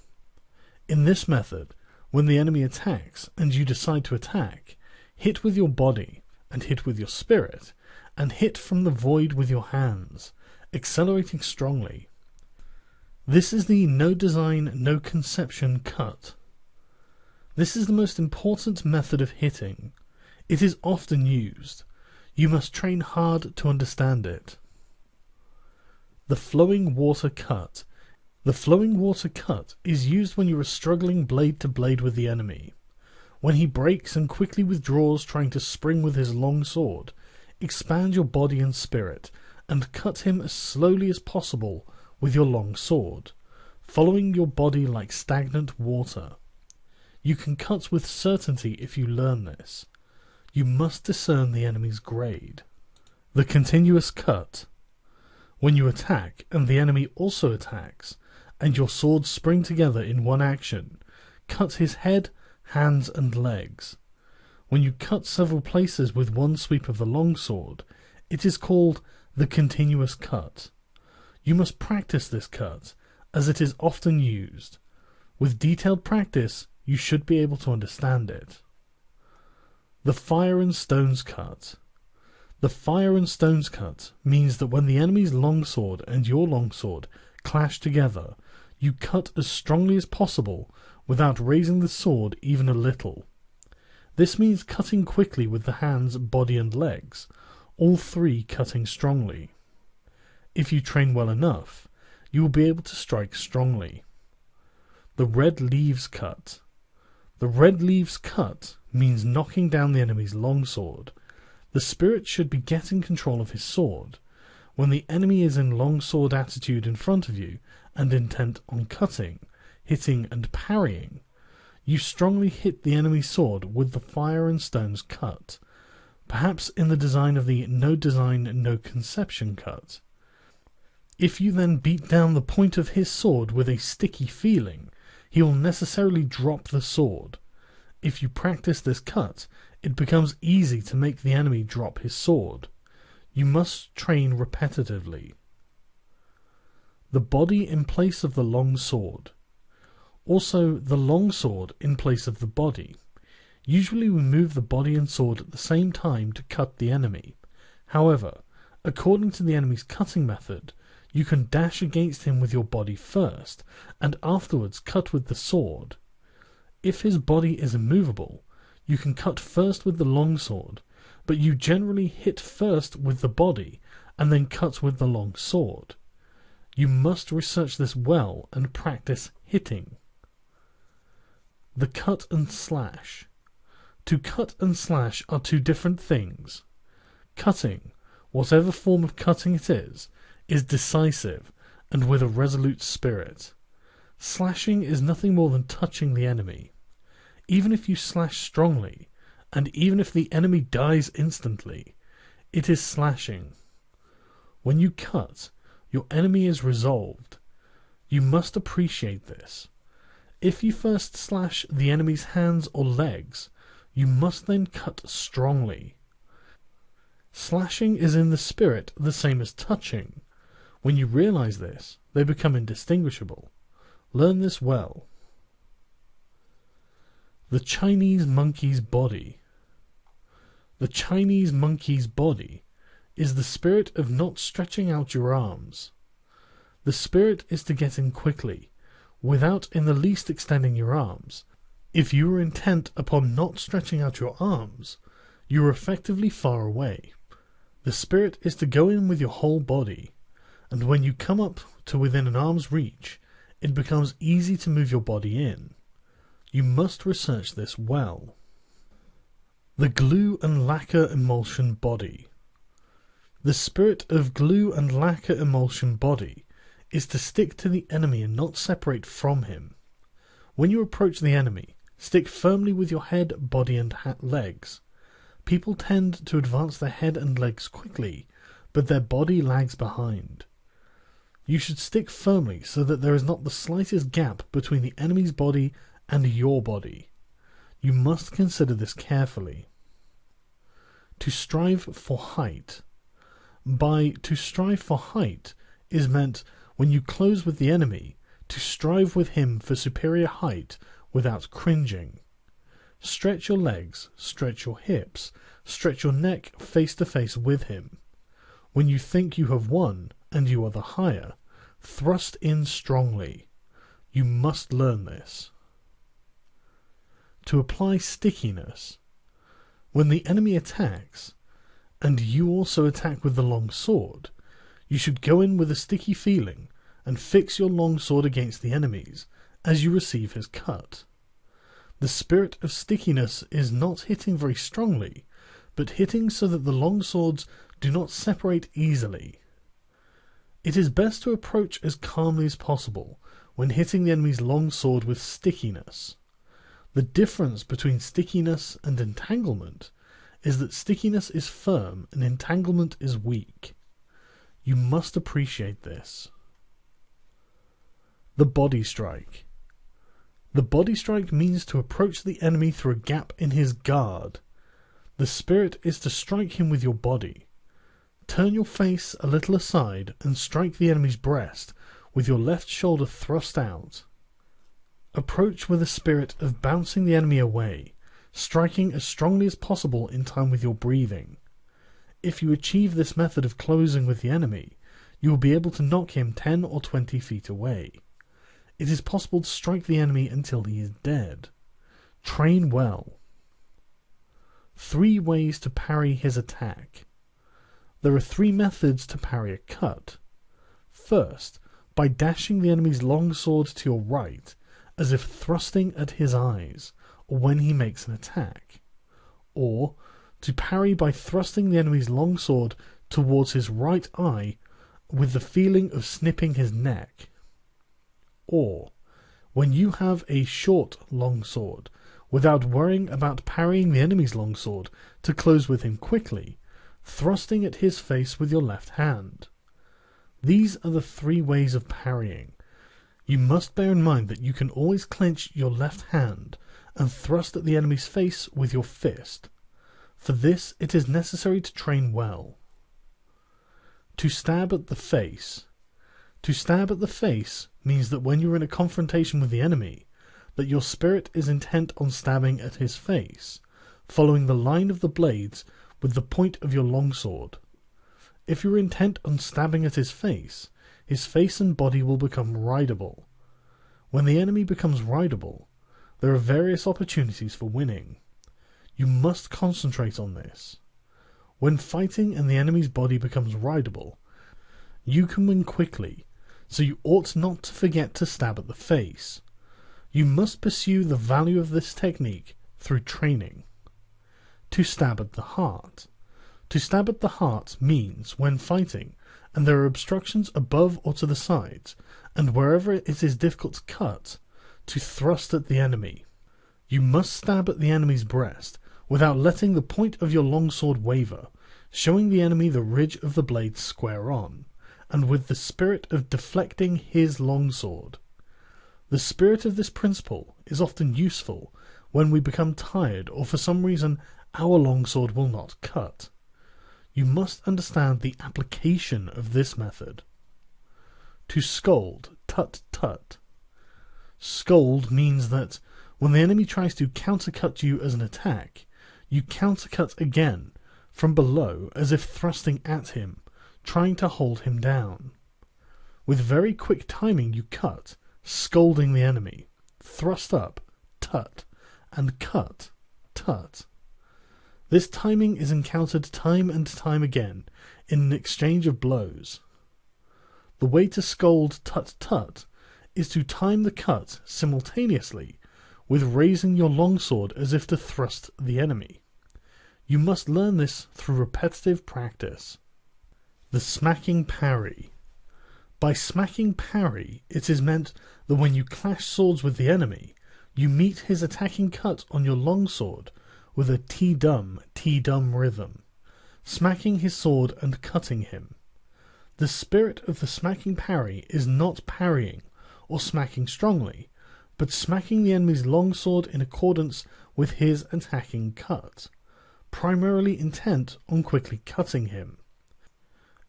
S1: In this method, when the enemy attacks and you decide to attack, hit with your body and hit with your spirit, and hit from the void with your hands, accelerating strongly. This is the no design, no conception cut. This is the most important method of hitting. It is often used. You must train hard to understand it. The flowing water cut. The flowing water cut is used when you are struggling blade to blade with the enemy. When he breaks and quickly withdraws trying to spring with his long sword, expand your body and spirit, and cut him as slowly as possible with your long sword, following your body like stagnant water. You can cut with certainty if you learn this. You must discern the enemy's grade. The continuous cut. When you attack and the enemy also attacks, and your swords spring together in one action, cut his head, hands, and legs. When you cut several places with one sweep of the long sword, it is called the continuous cut. You must practice this cut, as it is often used. With detailed practice, you should be able to understand it. The fire and stones cut. The fire and stones cut means that when the enemy's longsword and your longsword clash together, you cut as strongly as possible without raising the sword even a little. This means cutting quickly with the hands, body, and legs, all three cutting strongly. If you train well enough, you will be able to strike strongly. The red leaves cut. The red leaves cut means knocking down the enemy's longsword. The spirit should be getting control of his sword. When the enemy is in longsword attitude in front of you and intent on cutting, hitting, and parrying, you strongly hit the enemy's sword with the fire and stones cut, perhaps in the design of the no design, no conception cut. If you then beat down the point of his sword with a sticky feeling, he will necessarily drop the sword. If you practice this cut, it becomes easy to make the enemy drop his sword. You must train repetitively. The body in place of the long sword. Also, the long sword in place of the body. Usually we move the body and sword at the same time to cut the enemy. However, according to the enemy's cutting method, you can dash against him with your body first, and afterwards cut with the sword. If his body is immovable, you can cut first with the long sword, but you generally hit first with the body, and then cut with the long sword. You must research this well and practice hitting. The cut and slash. To cut and slash are two different things. Cutting, whatever form of cutting it is decisive and with a resolute spirit. Slashing is nothing more than touching the enemy. Even if you slash strongly, and even if the enemy dies instantly, it is slashing. When you cut, your enemy is resolved. You must appreciate this. If you first slash the enemy's hands or legs, you must then cut strongly. Slashing is in the spirit the same as touching. When you realize this, they become indistinguishable. Learn this well. The Chinese monkey's body. The Chinese monkey's body is the spirit of not stretching out your arms. The spirit is to get in quickly, without in the least extending your arms. If you are intent upon not stretching out your arms, you are effectively far away. The spirit is to go in with your whole body, and when you come up to within an arm's reach, it becomes easy to move your body in. You must research this well. The glue and lacquer emulsion body. The spirit of glue and lacquer emulsion body is to stick to the enemy and not separate from him. When you approach the enemy, stick firmly with your head, body and legs. People tend to advance their head and legs quickly, but their body lags behind. You should stick firmly so that there is not the slightest gap between the enemy's body and your body. You must consider this carefully. To strive for height. By to strive for height is meant when you close with the enemy, to strive with him for superior height without cringing. Stretch your legs, stretch your hips, stretch your neck face to face with him. When you think you have won, and you are the higher, thrust in strongly. You must learn this. To apply stickiness. When the enemy attacks, and you also attack with the long sword, you should go in with a sticky feeling and fix your long sword against the enemy's as you receive his cut. The spirit of stickiness is not hitting very strongly, but hitting so that the long swords do not separate easily. It is best to approach as calmly as possible when hitting the enemy's long sword with stickiness. The difference between stickiness and entanglement is that stickiness is firm and entanglement is weak. You must appreciate this. The body strike. The body strike means to approach the enemy through a gap in his guard. The spirit is to strike him with your body. Turn your face a little aside and strike the enemy's breast with your left shoulder thrust out. Approach with a spirit of bouncing the enemy away, striking as strongly as possible in time with your breathing. If you achieve this method of closing with the enemy, you will be able to knock him 10 or 20 feet away. It is possible to strike the enemy until he is dead. Train well. 3 ways to parry his attack. There are 3 methods to parry a cut. First, by dashing the enemy's long sword to your right, as if thrusting at his eyes, or when he makes an attack. Or, to parry by thrusting the enemy's long sword towards his right eye with the feeling of snipping his neck. Or, when you have a short long sword, without worrying about parrying the enemy's long sword, to close with him quickly, thrusting at his face with your left hand. These are the 3 ways of parrying. You must bear in mind that you can always clench your left hand and thrust at the enemy's face with your fist. For this it is necessary to train well. To stab at the face. To stab at the face means that when you are in a confrontation with the enemy, that your spirit is intent on stabbing at his face, following the line of the blades with the point of your longsword. If you are intent on stabbing at his face and body will become rideable. When the enemy becomes rideable, there are various opportunities for winning. You must concentrate on this. When fighting and the enemy's body becomes rideable, you can win quickly, so you ought not to forget to stab at the face. You must pursue the value of this technique through training. To stab at the heart. To stab at the heart means, when fighting, and there are obstructions above or to the sides, and wherever it is difficult to cut, to thrust at the enemy. You must stab at the enemy's breast without letting the point of your longsword waver, showing the enemy the ridge of the blade square on, and with the spirit of deflecting his longsword. The spirit of this principle is often useful when we become tired or for some reason our longsword will not cut. You must understand the application of this method. To scold, tut tut. Scold means that when the enemy tries to countercut you as an attack, you countercut again from below as if thrusting at him, trying to hold him down. With very quick timing you cut, scolding the enemy, thrust up, tut, and cut, tut. This timing is encountered time and time again in an exchange of blows. The way to scold tut-tut is to time the cut simultaneously with raising your longsword as if to thrust the enemy. You must learn this through repetitive practice. The smacking parry. By smacking parry, it is meant that when you clash swords with the enemy, you meet his attacking cut on your longsword with a T-dum rhythm, smacking his sword and cutting him. The spirit of the smacking parry is not parrying or smacking strongly, but smacking the enemy's longsword in accordance with his attacking cut, primarily intent on quickly cutting him.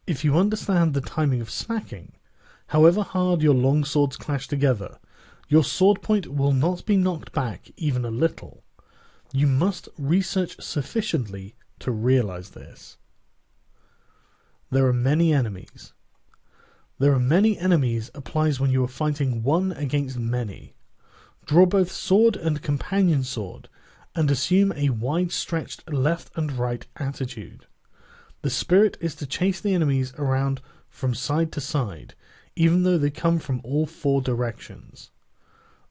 S1: If you understand the timing of smacking, however hard your longswords clash together, your sword point will not be knocked back even a little. You must research sufficiently to realize this. There are many enemies. There are many enemies applies when you are fighting one against many. Draw both sword and companion sword, and assume a wide-stretched left and right attitude. The spirit is to chase the enemies around from side to side, even though they come from all four directions.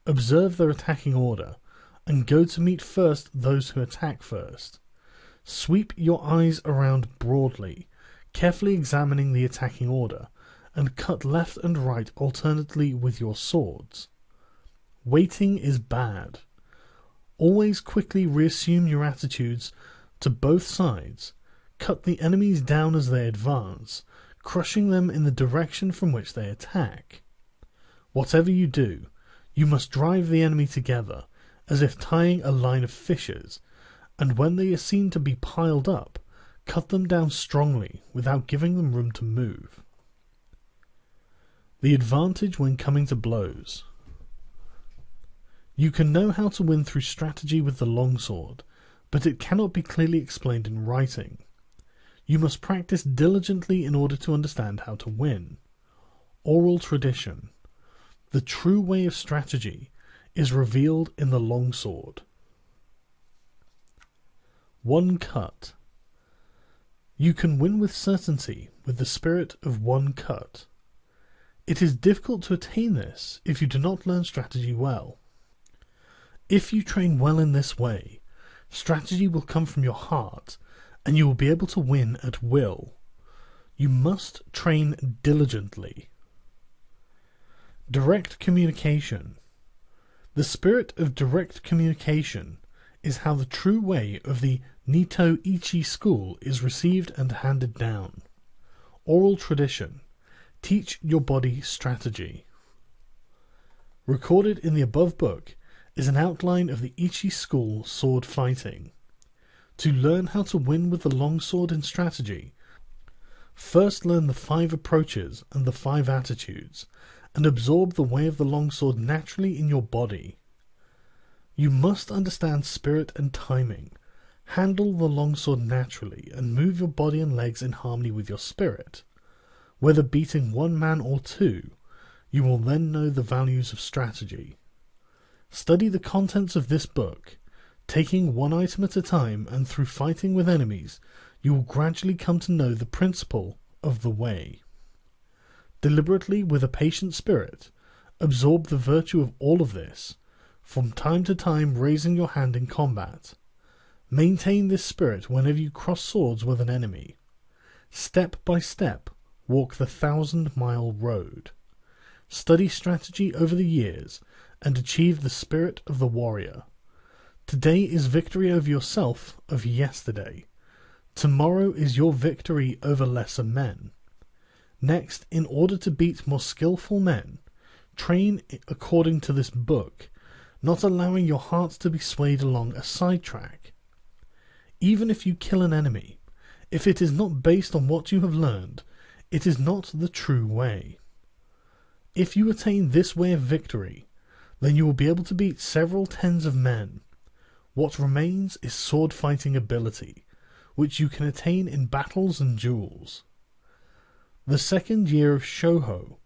S1: Observe their attacking order, and go to meet first those who attack first. Sweep your eyes around broadly, carefully examining the attacking order, and cut left and right alternately with your swords. Waiting is bad. Always quickly reassume your attitudes to both sides. Cut the enemies down as they advance, crushing them in the direction from which they attack. Whatever you do, you must drive the enemy together, as if tying a line of fishes, and when they are seen to be piled up, cut them down strongly without giving them room to move. The advantage when coming to blows. You can know how to win through strategy with the longsword, but it cannot be clearly explained in writing. You must practice diligently in order to understand how to win. Oral tradition. The true way of strategy is revealed in the longsword. One cut. You can win with certainty with the spirit of one cut. It is difficult to attain this if you do not learn strategy well. If you train well in this way, strategy will come from your heart, and you will be able to win at will. You must train diligently. Direct communication. The spirit of direct communication is how the true way of the Nito Ichi school is received and handed down. Oral tradition. Teach your body strategy. Recorded in the above book is an outline of the Ichi school sword fighting. To learn how to win with the longsword in strategy, first learn the 5 approaches and the 5 attitudes, and absorb the way of the longsword naturally in your body. You must understand spirit and timing, handle the longsword naturally, and move your body and legs in harmony with your spirit. Whether beating one man or two, you will then know the values of strategy. Study the contents of this book. Taking one item at a time and through fighting with enemies, you will gradually come to know the principle of the way. Deliberately, with a patient spirit, absorb the virtue of all of this, from time to time raising your hand in combat. Maintain this spirit whenever you cross swords with an enemy. Step by step, walk the 1,000-mile road. Study strategy over the years, and achieve the spirit of the warrior. Today is victory over yourself of yesterday. Tomorrow is your victory over lesser men. Next, in order to beat more skillful men, train according to this book, not allowing your heart to be swayed along a sidetrack. Even if you kill an enemy, if it is not based on what you have learned, it is not the true way. If you attain this way of victory, then you will be able to beat several tens of men. What remains is sword fighting ability, which you can attain in battles and duels. The 2nd year of Shouho,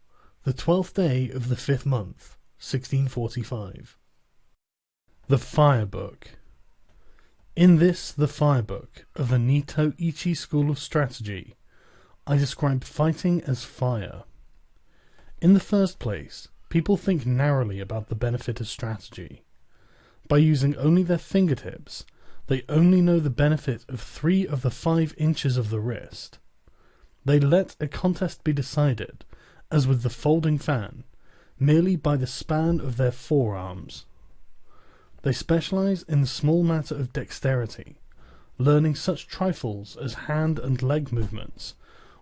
S1: the 12th day of the 5th month, 1645. The Fire Book. In this, the Fire Book of the Nito Ichi school of strategy, I describe fighting as fire. In the first place, people think narrowly about the benefit of strategy. By using only their fingertips, they only know the benefit of 3 of the 5 inches of the wrist. They let a contest be decided, as with the folding fan, merely by the span of their forearms. They specialize in the small matter of dexterity, learning such trifles as hand and leg movements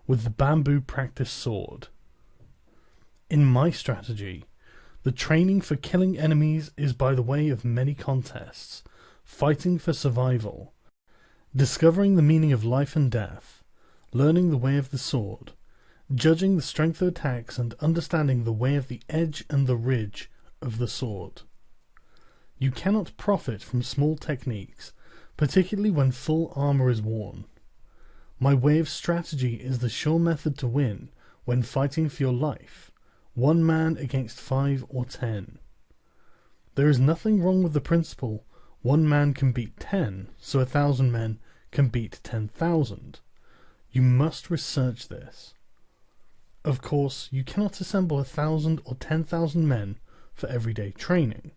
S1: with the bamboo practice sword. In my strategy, the training for killing enemies is by the way of many contests, fighting for survival, discovering the meaning of life and death, learning the way of the sword, judging the strength of attacks and understanding the way of the edge and the ridge of the sword. You cannot profit from small techniques, particularly when full armor is worn. My way of strategy is the sure method to win when fighting for your life, 1 man against 5 or 10. There is nothing wrong with the principle 1 man can beat 10, so 1,000 men can beat 10,000. You must research this. Of course, you cannot assemble 1,000 or 10,000 men for everyday training,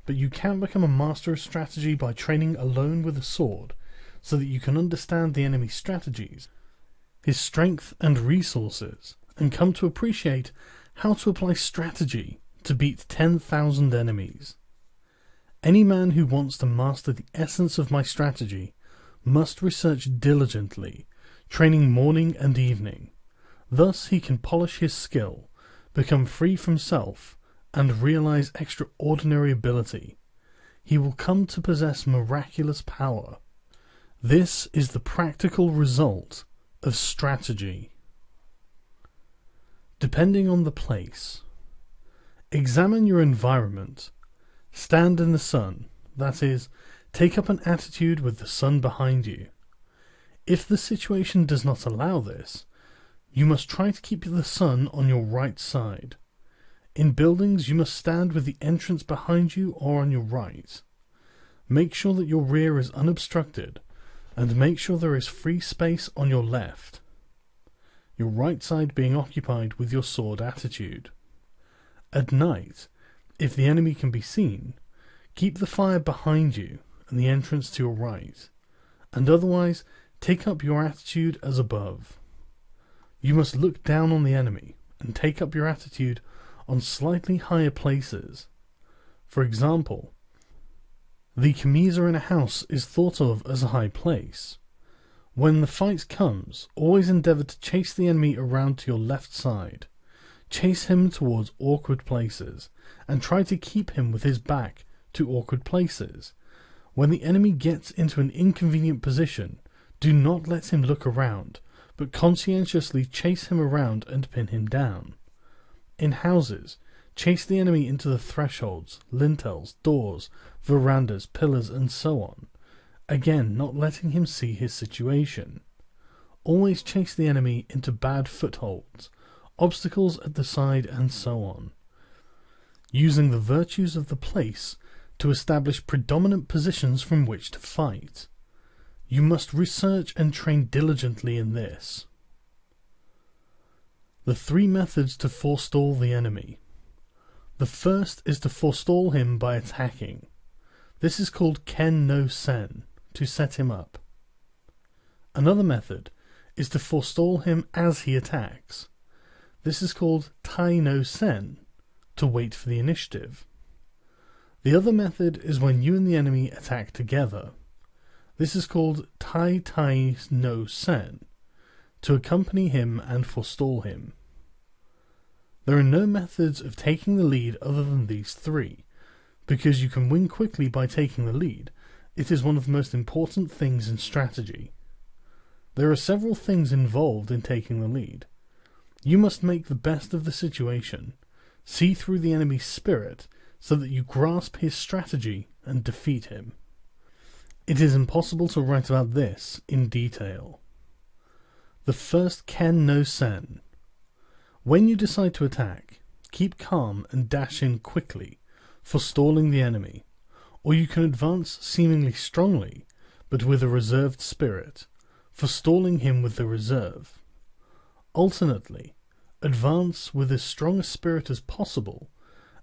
S1: but you can become a master of strategy by training alone with a sword, so that you can understand the enemy's strategies, his strength and resources, and come to appreciate how to apply strategy to beat 10,000 enemies. Any man who wants to master the essence of my strategy must research diligently, training morning and evening. Thus he can polish his skill, become free from self, and realize extraordinary ability. He will come to possess miraculous power. This is the practical result of strategy. Depending on the place. Examine your environment. Stand in the sun, that is, take up an attitude with the sun behind you. If the situation does not allow this, you must try to keep the sun on your right side. In buildings, you must stand with the entrance behind you or on your right. Make sure that your rear is unobstructed, and make sure there is free space on your left, your right side being occupied with your sword attitude. At night, if the enemy can be seen, keep the fire behind you and the entrance to your right, and otherwise take up your attitude as above. You must look down on the enemy and take up your attitude on slightly higher places. For example, the camisa in a house is thought of as a high place. When the fight comes, always endeavour to chase the enemy around to your left side. Chase him towards awkward places, and try to keep him with his back to awkward places. When the enemy gets into an inconvenient position, do not let him look around, but conscientiously chase him around and pin him down. In houses, chase the enemy into the thresholds, lintels, doors, verandas, pillars, and so on, again not letting him see his situation. Always chase the enemy into bad footholds, obstacles at the side, and so on, using the virtues of the place to establish predominant positions from which to fight. You must research and train diligently in this. The 3 methods to forestall the enemy. The first is to forestall him by attacking. This is called ken no sen, to set him up. Another method is to forestall him as he attacks. This is called tai no sen, to wait for the initiative. The other method is when you and the enemy attack together. This is called tai no sen, to accompany him and forestall him. There are no methods of taking the lead other than these 3, because you can win quickly by taking the lead. It is one of the most important things in strategy. There are several things involved in taking the lead. You must make the best of the situation, see through the enemy's spirit, so that you grasp his strategy and defeat him. It is impossible to write about this in detail. The first ken no sen. When you decide to attack, keep calm and dash in quickly, forestalling the enemy, or you can advance seemingly strongly, but with a reserved spirit, forestalling him with the reserve. Alternately, advance with as strong a spirit as possible,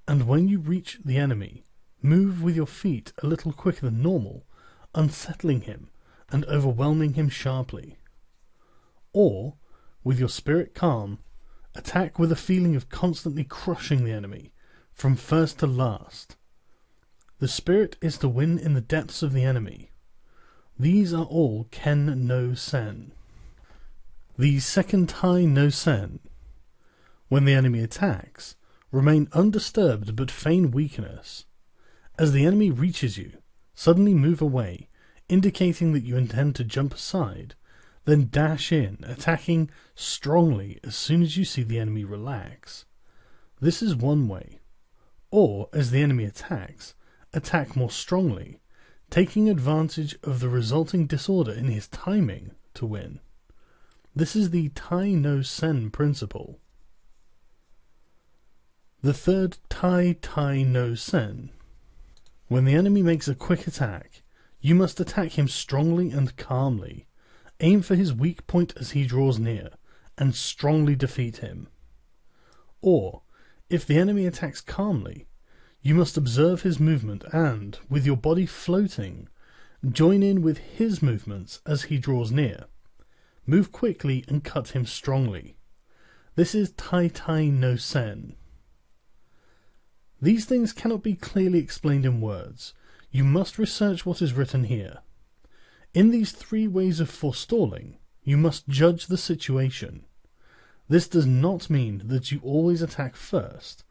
S1: and when you reach the enemy, move with your feet a little quicker than normal, unsettling him and overwhelming him sharply. Or, with your spirit calm, attack with a feeling of constantly crushing the enemy, from first to last. The spirit is to win in the depths of the enemy. These are all Ken no Sen. The second Tai no Sen. When the enemy attacks, remain undisturbed but feign weakness. As the enemy reaches you, suddenly move away, indicating that you intend to jump aside, then dash in, attacking strongly as soon as you see the enemy relax. This is one way. Or, as the enemy attacks, attack more strongly, taking advantage of the resulting disorder in his timing to win. This is the Tai no Sen principle. The third Tai no Sen. When the enemy makes a quick attack, you must attack him strongly and calmly. Aim for his weak point as he draws near, and strongly defeat him. Or, if the enemy attacks calmly, you must observe his movement and, with your body floating, join in with his movements as he draws near. Move quickly and cut him strongly. This is Tai no Sen. These things cannot be clearly explained in words. You must research what is written here. In these three ways of forestalling, you must judge the situation. This does not mean that you always attack first,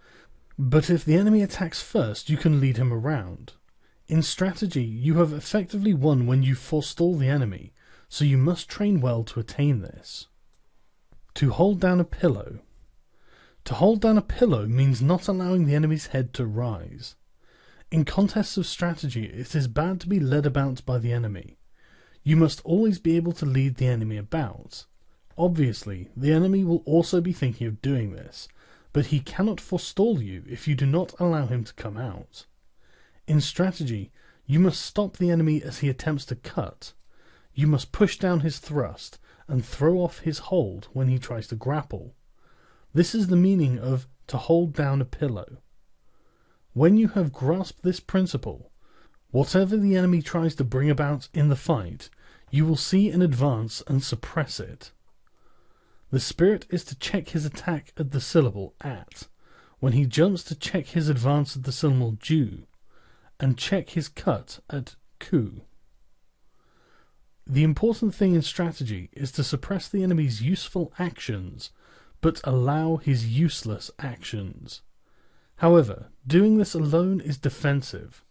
S1: but if the enemy attacks first, you can lead him around. In strategy, you have effectively won when you forestall the enemy, so you must train well to attain this. To hold down a pillow. To hold down a pillow means not allowing the enemy's head to rise. In contests of strategy, it is bad to be led about by the enemy. You must always be able to lead the enemy about. Obviously, the enemy will also be thinking of doing this, but he cannot forestall you if you do not allow him to come out. In strategy, you must stop the enemy as he attempts to cut. You must push down his thrust and throw off his hold when he tries to grapple. This is the meaning of to hold down a pillow. When you have grasped this principle, whatever the enemy tries to bring about in the fight, you will see in advance and suppress it. The spirit is to check his attack at the syllable at, when he jumps to check his advance at the syllable ju, and check his cut at ku. The important thing in strategy is to suppress the enemy's useful actions, but allow his useless actions. However, doing this alone is defensive.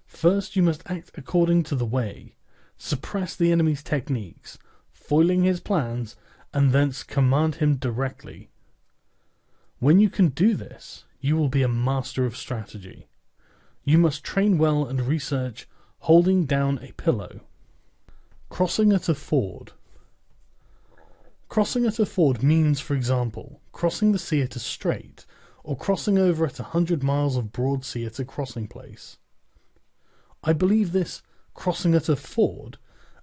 S1: First you must act according to the way, suppress the enemy's techniques, foiling his plans, and thence command him directly. When you can do this, you will be a master of strategy. You must train well and research holding down a pillow. Crossing at a ford. Crossing at a ford means, for example, crossing the sea at a strait, or crossing over at 100 miles of broad sea at a crossing place. I believe this crossing at a ford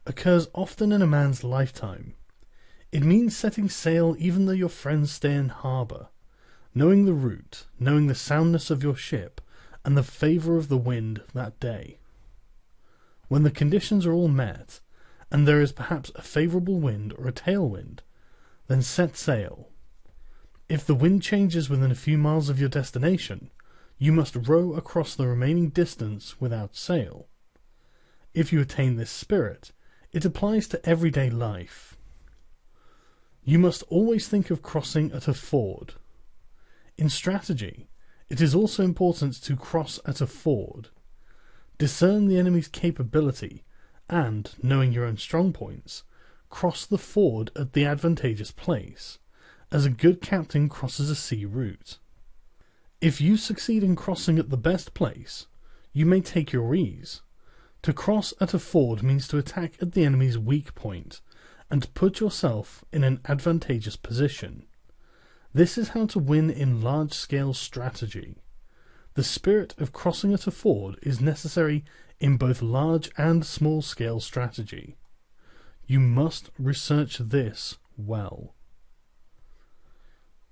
S1: occurs often in a man's lifetime. It means setting sail even though your friends stay in harbour, knowing the route, knowing the soundness of your ship, and the favour of the wind that day. When the conditions are all met, and there is perhaps a favourable wind or a tailwind, then set sail. If the wind changes within a few miles of your destination, you must row across the remaining distance without sail. If you attain this spirit, it applies to everyday life. You must always think of crossing at a ford. In strategy, it is also important to cross at a ford. Discern the enemy's capability and, knowing your own strong points, cross the ford at the advantageous place, as a good captain crosses a sea route. If you succeed in crossing at the best place, you may take your ease. To cross at a ford means to attack at the enemy's weak point, and put yourself in an advantageous position. This is how to win in large-scale strategy. The spirit of crossing at a ford is necessary in both large and small-scale strategy. You must research this well.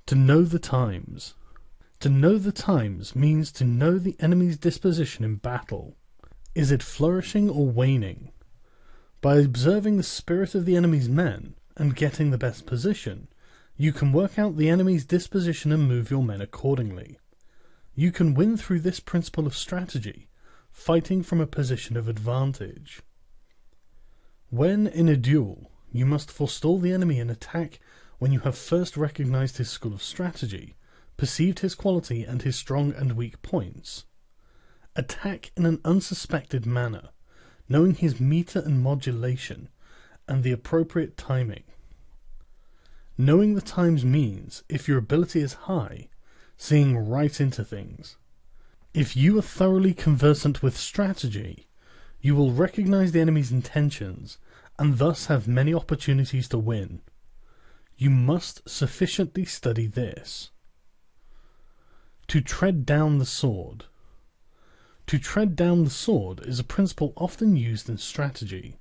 S1: To know the times. To know the times means to know the enemy's disposition in battle. Is it flourishing or waning? By observing the spirit of the enemy's men and getting the best position, you can work out the enemy's disposition and move your men accordingly. You can win through this principle of strategy, fighting from a position of advantage. When in a duel, you must forestall the enemy and attack when you have first recognized his school of strategy, perceived his quality and his strong and weak points. Attack in an unsuspected manner, knowing his meter and modulation, and the appropriate timing. Knowing the times means, if your ability is high, seeing right into things. If you are thoroughly conversant with strategy, you will recognize the enemy's intentions, and thus have many opportunities to win. You must sufficiently study this. To tread down the sword. To tread down the sword is a principle often used in strategy.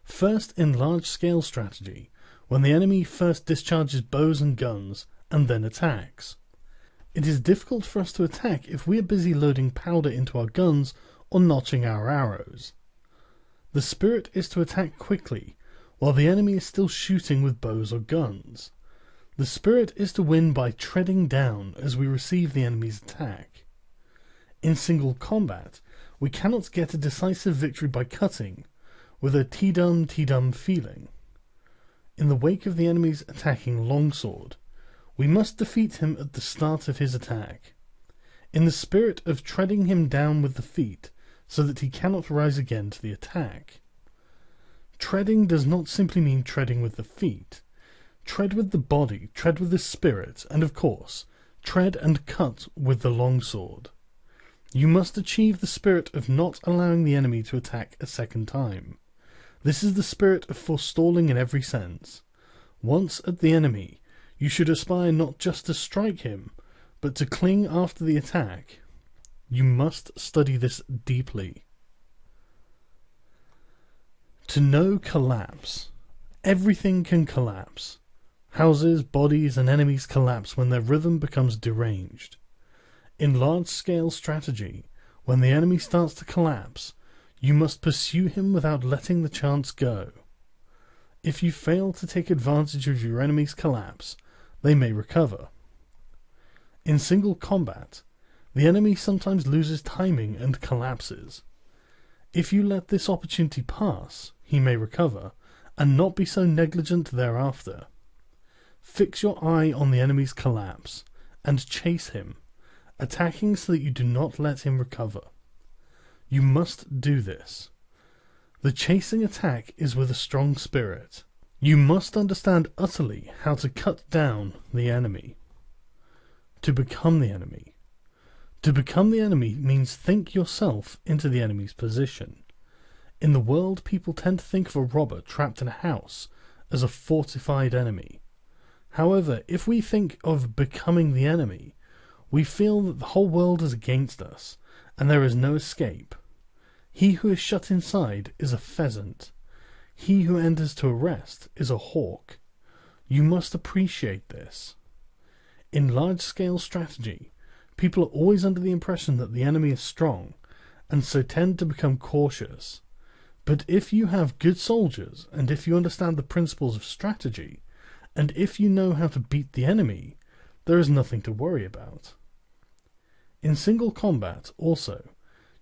S1: First in large-scale strategy, when the enemy first discharges bows and guns, and then attacks. It is difficult for us to attack if we are busy loading powder into our guns or notching our arrows. The spirit is to attack quickly, while the enemy is still shooting with bows or guns. The spirit is to win by treading down as we receive the enemy's attack. In single combat, we cannot get a decisive victory by cutting, with a T-dum feeling. In the wake of the enemy's attacking longsword, we must defeat him at the start of his attack, in the spirit of treading him down with the feet, so that he cannot rise again to the attack. Treading does not simply mean treading with the feet. Tread with the body, tread with the spirit, and of course, tread and cut with the longsword. You must achieve the spirit of not allowing the enemy to attack a second time. This is the spirit of forestalling in every sense. Once at the enemy, you should aspire not just to strike him, but to cling after the attack. You must study this deeply. To know collapse. Everything can collapse. Houses, bodies, and enemies collapse when their rhythm becomes deranged. In large-scale strategy, when the enemy starts to collapse, you must pursue him without letting the chance go. If you fail to take advantage of your enemy's collapse, they may recover. In single combat, the enemy sometimes loses timing and collapses. If you let this opportunity pass, he may recover, and not be so negligent thereafter. Fix your eye on the enemy's collapse, and chase him, attacking so that you do not let him recover. You must do this. The chasing attack is with a strong spirit. You must understand utterly how to cut down the enemy. To become the enemy. To become the enemy means think yourself into the enemy's position. In the world, people tend to think of a robber trapped in a house as a fortified enemy. However, if we think of becoming the enemy, we feel that the whole world is against us, and there is no escape. He who is shut inside is a pheasant. He who enters to arrest is a hawk. You must appreciate this. In large-scale strategy, people are always under the impression that the enemy is strong, and so tend to become cautious. But if you have good soldiers, and if you understand the principles of strategy, and if you know how to beat the enemy, there is nothing to worry about. In single combat, also,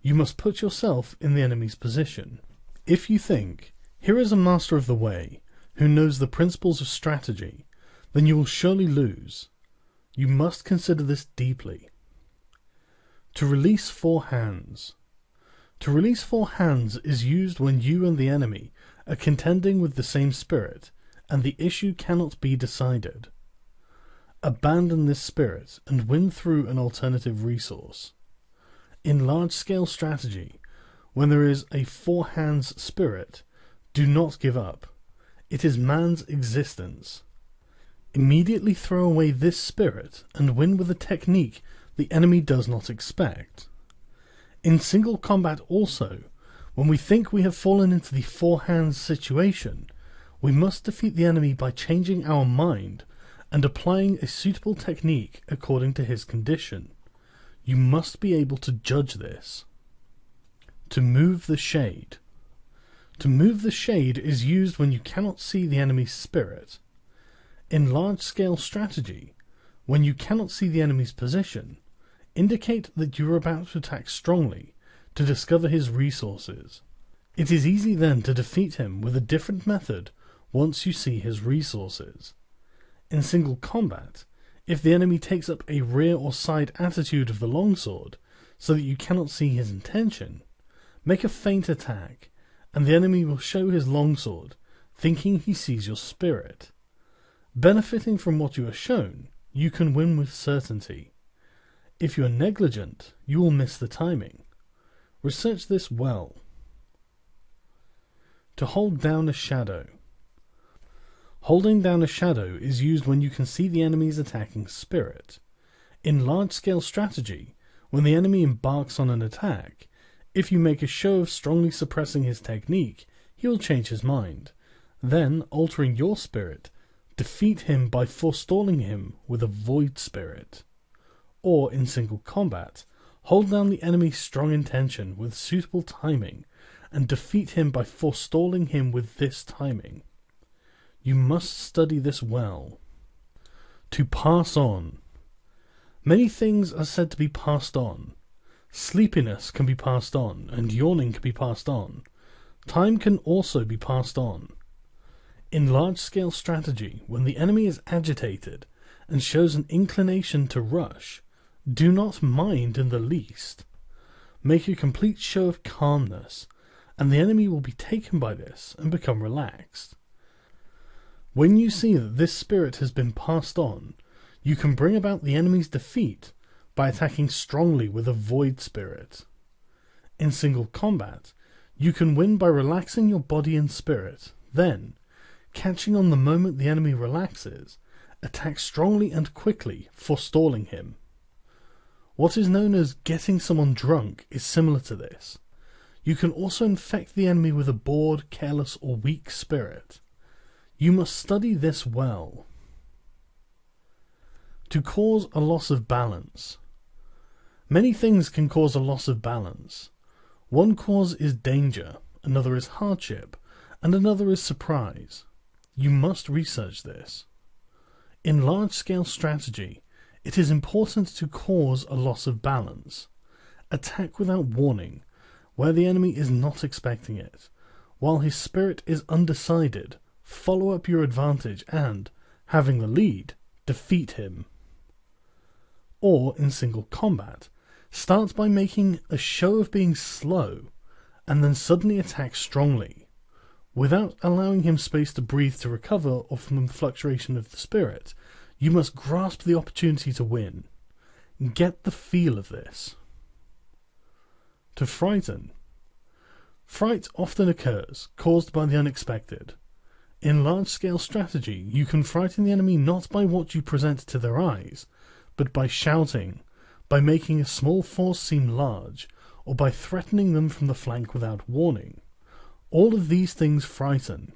S1: you must put yourself in the enemy's position. If you think, here is a master of the way, who knows the principles of strategy, then you will surely lose. You must consider this deeply. To release four hands. To release four hands is used when you and the enemy are contending with the same spirit, and the issue cannot be decided. Abandon this spirit and win through an alternative resource. In large-scale strategy, when there is a four hands spirit, do not give up. It is man's existence. Immediately throw away this spirit and win with a technique the enemy does not expect. In single combat also, when we think we have fallen into the four hands situation, we must defeat the enemy by changing our mind and applying a suitable technique according to his condition. You must be able to judge this. To move the shade. To move the shade is used when you cannot see the enemy's spirit. In large-scale strategy, when you cannot see the enemy's position, indicate that you are about to attack strongly to discover his resources. It is easy then to defeat him with a different method once you see his resources. In single combat, if the enemy takes up a rear or side attitude of the longsword so that you cannot see his intention, make a feint attack, and the enemy will show his longsword, thinking he sees your spirit. Benefiting from what you are shown, you can win with certainty. If you are negligent, you will miss the timing. Research this well. To hold down a shadow. Holding down a shadow is used when you can see the enemy's attacking spirit. In large-scale strategy, when the enemy embarks on an attack, if you make a show of strongly suppressing his technique, he will change his mind. Then, altering your spirit, defeat him by forestalling him with a void spirit. Or, in single combat, hold down the enemy's strong intention with suitable timing, and defeat him by forestalling him with this timing. You must study this well. To pass on. Many things are said to be passed on. Sleepiness can be passed on, and yawning can be passed on. Time can also be passed on. In large-scale strategy, when the enemy is agitated and shows an inclination to rush, do not mind in the least. Make a complete show of calmness, and the enemy will be taken by this and become relaxed. When you see that this spirit has been passed on, you can bring about the enemy's defeat by attacking strongly with a void spirit. In single combat, you can win by relaxing your body and spirit, then, catching on the moment the enemy relaxes, attack strongly and quickly, forestalling him. What is known as getting someone drunk is similar to this. You can also infect the enemy with a bored, careless, or weak spirit. You must study this well. To cause a loss of balance. Many things can cause a loss of balance. One cause is danger, another is hardship, and another is surprise. You must research this. In large-scale strategy, it is important to cause a loss of balance. Attack without warning, where the enemy is not expecting it. While his spirit is undecided, follow up your advantage and, having the lead, defeat him. Or, in single combat, start by making a show of being slow, and then suddenly attack strongly. Without allowing him space to breathe to recover or from the fluctuation of the spirit, you must grasp the opportunity to win. Get the feel of this. To frighten. Fright often occurs, caused by the unexpected. In large-scale strategy, you can frighten the enemy not by what you present to their eyes, but by shouting, by making a small force seem large, or by threatening them from the flank without warning. All of these things frighten.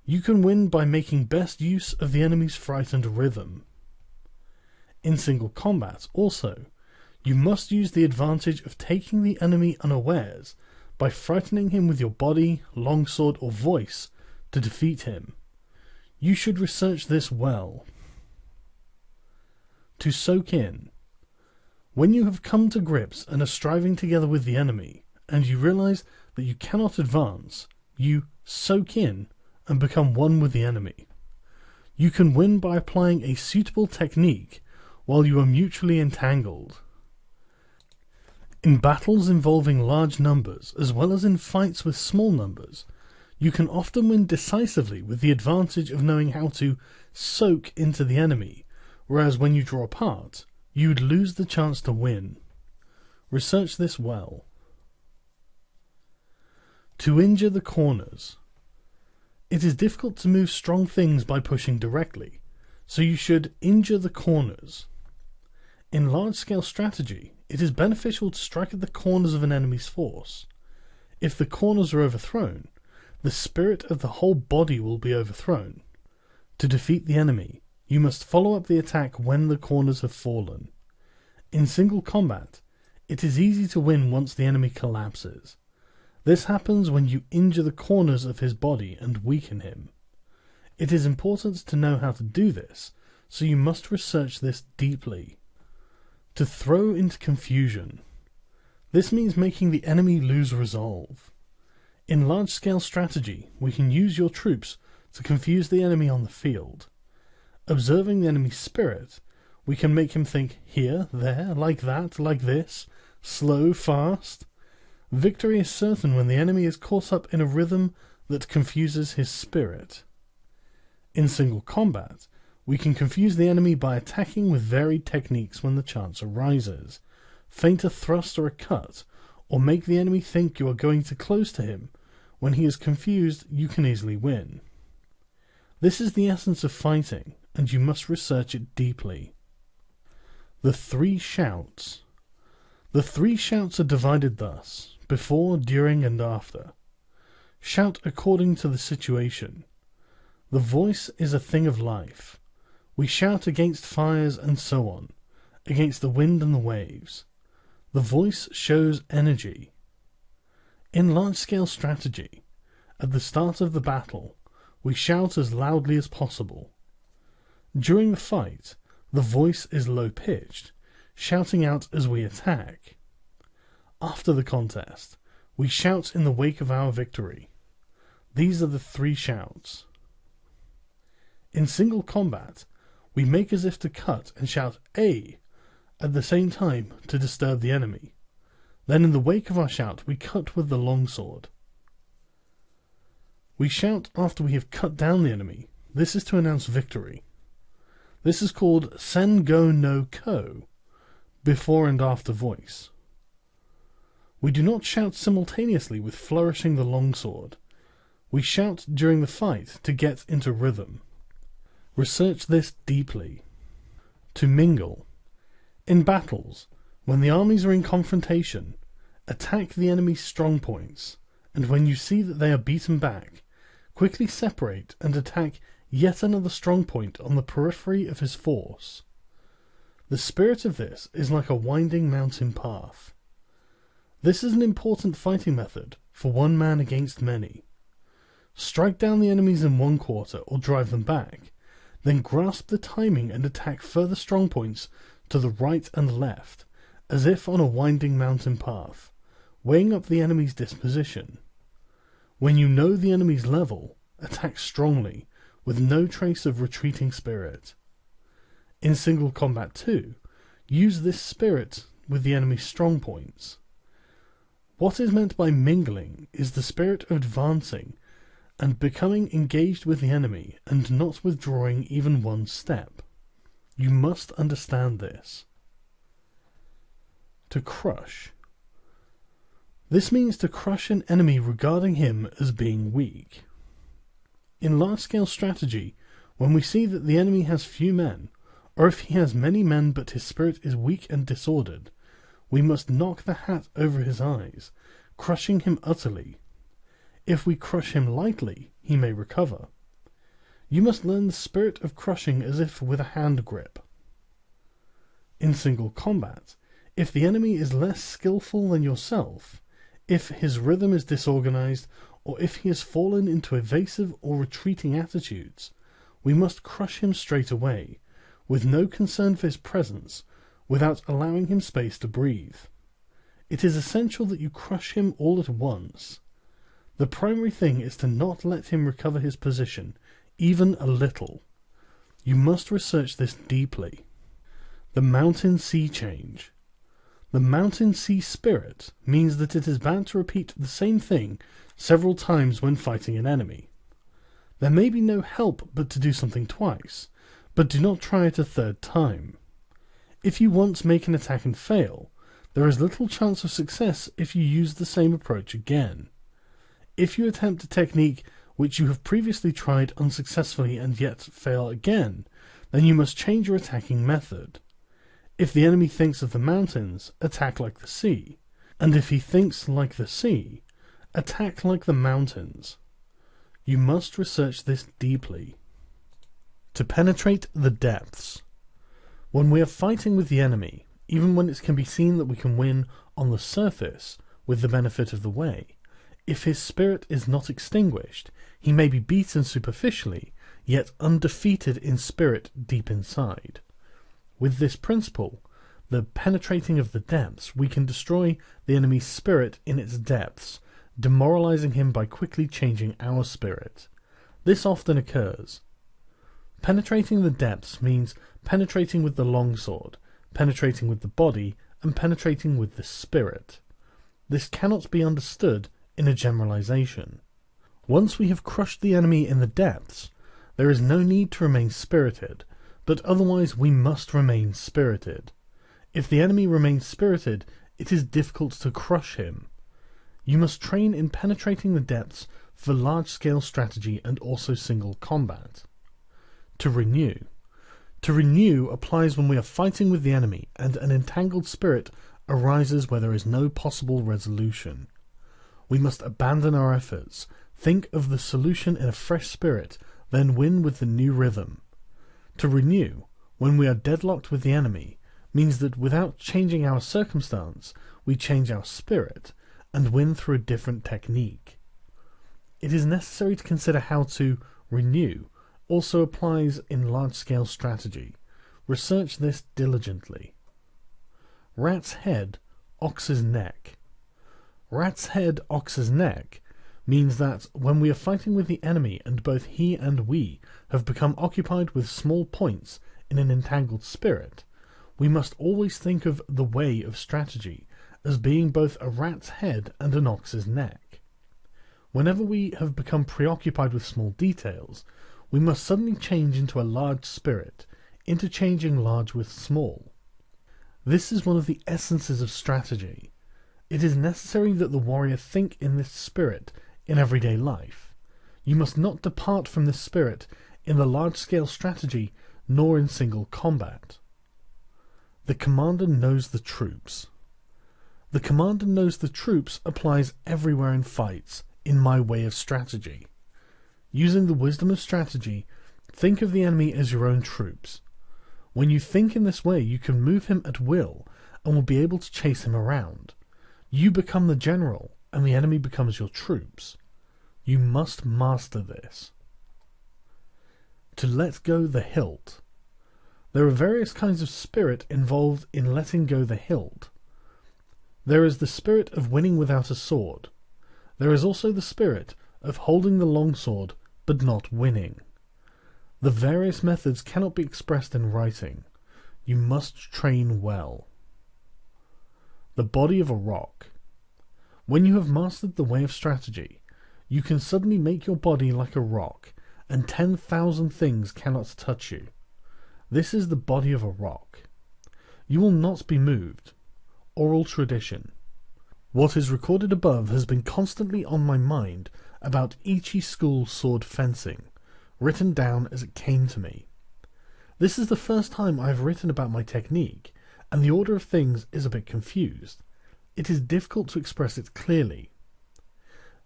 S1: You can win by making best use of the enemy's frightened rhythm. In single combat, also, you must use the advantage of taking the enemy unawares by frightening him with your body, longsword, or voice to defeat him. You should research this well. To soak in. When you have come to grips and are striving together with the enemy, and you realize that you cannot advance, you soak in and become one with the enemy. You can win by applying a suitable technique while you are mutually entangled. In battles involving large numbers, as well as in fights with small numbers, you can often win decisively with the advantage of knowing how to soak into the enemy, whereas when you draw apart, you would lose the chance to win. Research this well. To injure the corners. It is difficult to move strong things by pushing directly. so you should injure the corners. In large-scale strategy, it is beneficial to strike at the corners of an enemy's force. If the corners are overthrown, the spirit of the whole body will be overthrown. To defeat the enemy, you must follow up the attack when the corners have fallen. In single combat, it is easy to win once the enemy collapses. This happens when you injure the corners of his body and weaken him. It is important to know how to do this, so you must research this deeply. To throw into confusion. This means making the enemy lose resolve. In large-scale strategy, we can use your troops to confuse the enemy on the field. Observing the enemy's spirit, we can make him think here, there, like that, like this, slow, fast. Victory is certain when the enemy is caught up in a rhythm that confuses his spirit. In single combat, we can confuse the enemy by attacking with varied techniques when the chance arises, feint a thrust or a cut, or make the enemy think you are going too close to him. When he is confused, you can easily win. This is the essence of fighting, and you must research it deeply. The three shouts. The three shouts are divided thus: before, during, and after. Shout according to the situation. The voice is a thing of life. We shout against fires and so on, against the wind and the waves. The voice shows energy. In large-scale strategy, at the start of the battle, we shout as loudly as possible. During the fight, the voice is low-pitched, shouting out as we attack. After the contest, we shout in the wake of our victory. These are the three shouts. In single combat, we make as if to cut and shout "A" at the same time to disturb the enemy. Then in the wake of our shout, we cut with the longsword. We shout after we have cut down the enemy. This is to announce victory. This is called Sen Go no Ko, before and after voice. We do not shout simultaneously with flourishing the longsword. We shout during the fight to get into rhythm. Research this deeply. To mingle. In battles, when the armies are in confrontation, attack the enemy's strong points, and when you see that they are beaten back, quickly separate and attack yet another strong point on the periphery of his force. The spirit of this is like a winding mountain path. This is an important fighting method for one man against many. Strike down the enemies in one quarter or drive them back, then grasp the timing and attack further strong points to the right and left, as if on a winding mountain path, weighing up the enemy's disposition. When you know the enemy's level, attack strongly, with no trace of retreating spirit. In single combat too, use this spirit with the enemy's strong points. What is meant by mingling is the spirit of advancing and becoming engaged with the enemy and not withdrawing even one step. You must understand this. To crush. This means to crush an enemy regarding him as being weak. In large-scale strategy, when we see that the enemy has few men, or if he has many men but his spirit is weak and disordered, we must knock the hat over his eyes, crushing him utterly. If we crush him lightly, he may recover. You must learn the spirit of crushing as if with a hand grip. In single combat, if the enemy is less skillful than yourself, if his rhythm is disorganized, or if he has fallen into evasive or retreating attitudes, we must crush him straight away, with no concern for his presence, without allowing him space to breathe. It is essential that you crush him all at once. The primary thing is to not let him recover his position, even a little. You must research this deeply. The mountain sea change. The mountain sea spirit means that it is bad to repeat the same thing several times when fighting an enemy. There may be no help but to do something twice, but do not try it a third time. If you once make an attack and fail, there is little chance of success if you use the same approach again. If you attempt a technique which you have previously tried unsuccessfully and yet fail again, then you must change your attacking method. If the enemy thinks of the mountains, attack like the sea, and if he thinks like the sea, attack like the mountains. You must research this deeply. To penetrate the depths. When we are fighting with the enemy, even when it can be seen that we can win on the surface with the benefit of the way, if his spirit is not extinguished, he may be beaten superficially, yet undefeated in spirit deep inside. With this principle, the penetrating of the depths, we can destroy the enemy's spirit in its depths, demoralizing him by quickly changing our spirit. This often occurs. Penetrating the depths means penetrating with the longsword, penetrating with the body, and penetrating with the spirit. This cannot be understood in a generalization. Once we have crushed the enemy in the depths, there is no need to remain spirited, but otherwise we must remain spirited. If the enemy remains spirited, it is difficult to crush him. You must train in penetrating the depths for large-scale strategy and also single combat. To renew. To renew applies when we are fighting with the enemy and an entangled spirit arises where there is no possible resolution. We must abandon our efforts, think of the solution in a fresh spirit, then win with the new rhythm. To renew, when we are deadlocked with the enemy, means that without changing our circumstance, we change our spirit and win through a different technique. It is necessary to consider how to renew also applies in large-scale strategy. Research this diligently. Rat's head, ox's neck. Rat's head, ox's neck means that when we are fighting with the enemy and both he and we have become occupied with small points in an entangled spirit, we must always think of the way of strategy as being both a rat's head and an ox's neck. Whenever we have become preoccupied with small details, we must suddenly change into a large spirit, interchanging large with small. This is one of the essences of strategy. It is necessary that the warrior think in this spirit in everyday life. You must not depart from this spirit in the large-scale strategy nor in single combat. The commander knows the troops. The commander knows the troops applies everywhere in fights, in my way of strategy. Using the wisdom of strategy, think of the enemy as your own troops. When you think in this way, you can move him at will and will be able to chase him around. You become the general, and the enemy becomes your troops. You must master this. To let go the hilt. There are various kinds of spirit involved in letting go the hilt. There is the spirit of winning without a sword. There is also the spirit of holding the longsword but not winning. The various methods cannot be expressed in writing. You must train well. The body of a rock. When you have mastered the way of strategy, you can suddenly make your body like a rock, and 10,000 things cannot touch you. This is the body of a rock. You will not be moved. Oral tradition. What is recorded above has been constantly on my mind about Ichi school sword fencing, written down as it came to me. This is the first time I have written about my technique, and the order of things is a bit confused. It is difficult to express it clearly.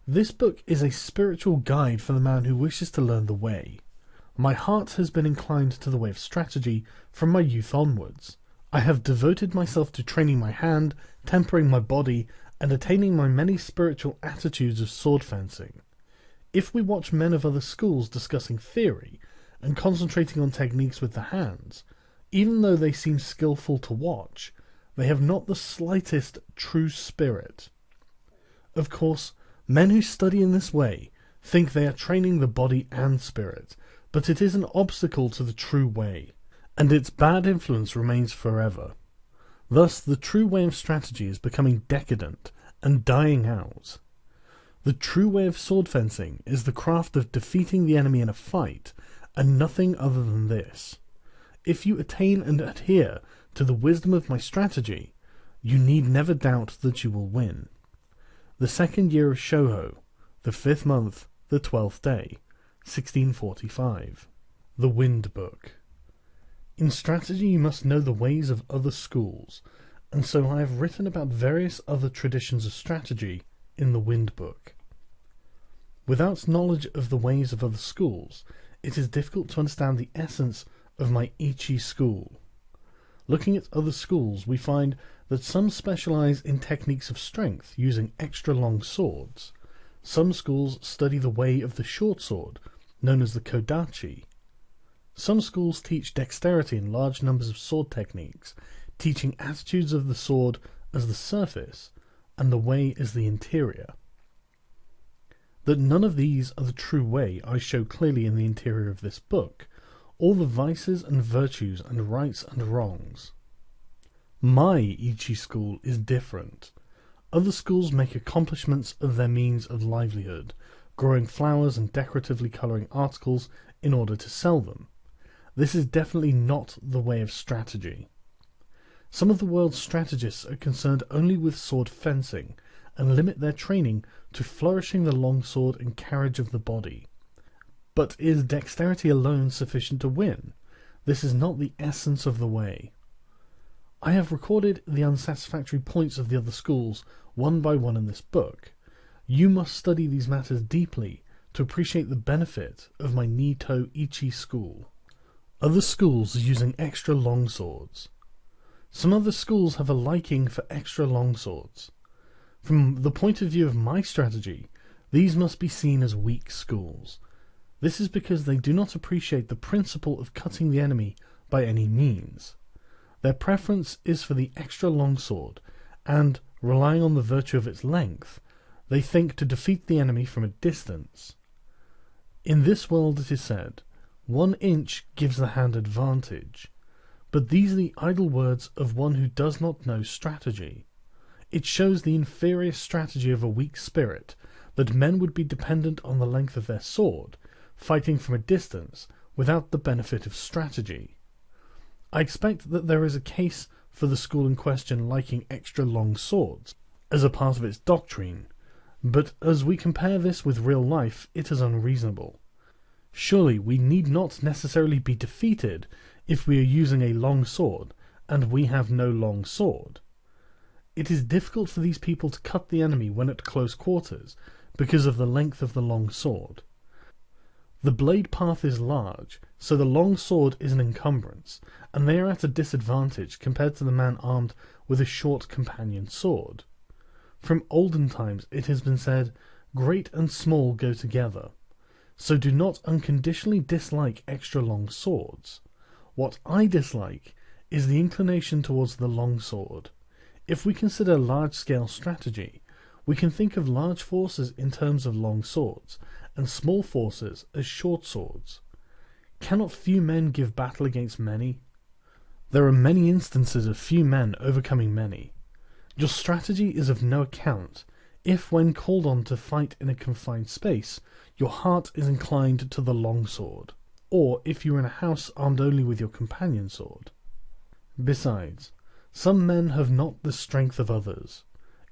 S1: This book is a spiritual guide for the man who wishes to learn the way. My heart has been inclined to the way of strategy from my youth onwards. I have devoted myself to training my hand, tempering my body, and attaining my many spiritual attitudes of sword fencing. If we watch men of other schools discussing theory and concentrating on techniques with the hands, even though they seem skillful to watch, they have not the slightest true spirit. Of course, men who study in this way think they are training the body and spirit, but it is an obstacle to the true way, and its bad influence remains forever. Thus, the true way of strategy is becoming decadent and dying out. The true way of sword fencing is the craft of defeating the enemy in a fight, and nothing other than this. If you attain and adhere to the wisdom of my strategy, you need never doubt that you will win. The 2nd year of Shouho, the 5th month, the 12th day, 1645. The Wind Book. In strategy you must know the ways of other schools, and so I have written about various other traditions of strategy in the Wind Book. Without knowledge of the ways of other schools, it is difficult to understand the essence of my Ichi school. Looking at other schools, we find that some specialize in techniques of strength using extra long swords. Some schools study the way of the short sword, known as the kodachi. Some schools teach dexterity in large numbers of sword techniques, teaching attitudes of the sword as the surface and the way as the interior. That none of these are the true way I show clearly in the interior of this book, all the vices and virtues and rights and wrongs. My Ichi school is different. Other schools make accomplishments of their means of livelihood, growing flowers and decoratively colouring articles in order to sell them. This is definitely not the way of strategy. Some of the world's strategists are concerned only with sword fencing, and limit their training to flourishing the longsword and carriage of the body. But is dexterity alone sufficient to win? This is not the essence of the way. I have recorded the unsatisfactory points of the other schools one by one in this book. You must study these matters deeply to appreciate the benefit of my Nito Ichi school. Other schools using extra long swords. Some other schools have a liking for extra long swords. From the point of view of my strategy, these must be seen as weak schools. This is because they do not appreciate the principle of cutting the enemy by any means. Their preference is for the extra long sword, and, relying on the virtue of its length, they think to defeat the enemy from a distance. In this world it is said, 1 inch gives the hand advantage, but these are the idle words of one who does not know strategy. It shows the inferior strategy of a weak spirit, that men would be dependent on the length of their sword, fighting from a distance, without the benefit of strategy. I expect that there is a case for the school in question liking extra long swords, as a part of its doctrine, but as we compare this with real life, it is unreasonable. Surely we need not necessarily be defeated if we are using a long sword, and we have no long sword. It is difficult for these people to cut the enemy when at close quarters, because of the length of the long sword. The blade path is large, so the long sword is an encumbrance, and they are at a disadvantage compared to the man armed with a short companion sword. From olden times it has been said, "Great and small go together," so do not unconditionally dislike extra long swords. What I dislike is the inclination towards the long sword. If we consider large-scale strategy, we can think of large forces in terms of long swords, and small forces as short swords. Cannot few men give battle against many? There are many instances of few men overcoming many. Your strategy is of no account, if when called on to fight in a confined space, your heart is inclined to the long sword, or if you are in a house armed only with your companion sword. Besides, some men have not the strength of others.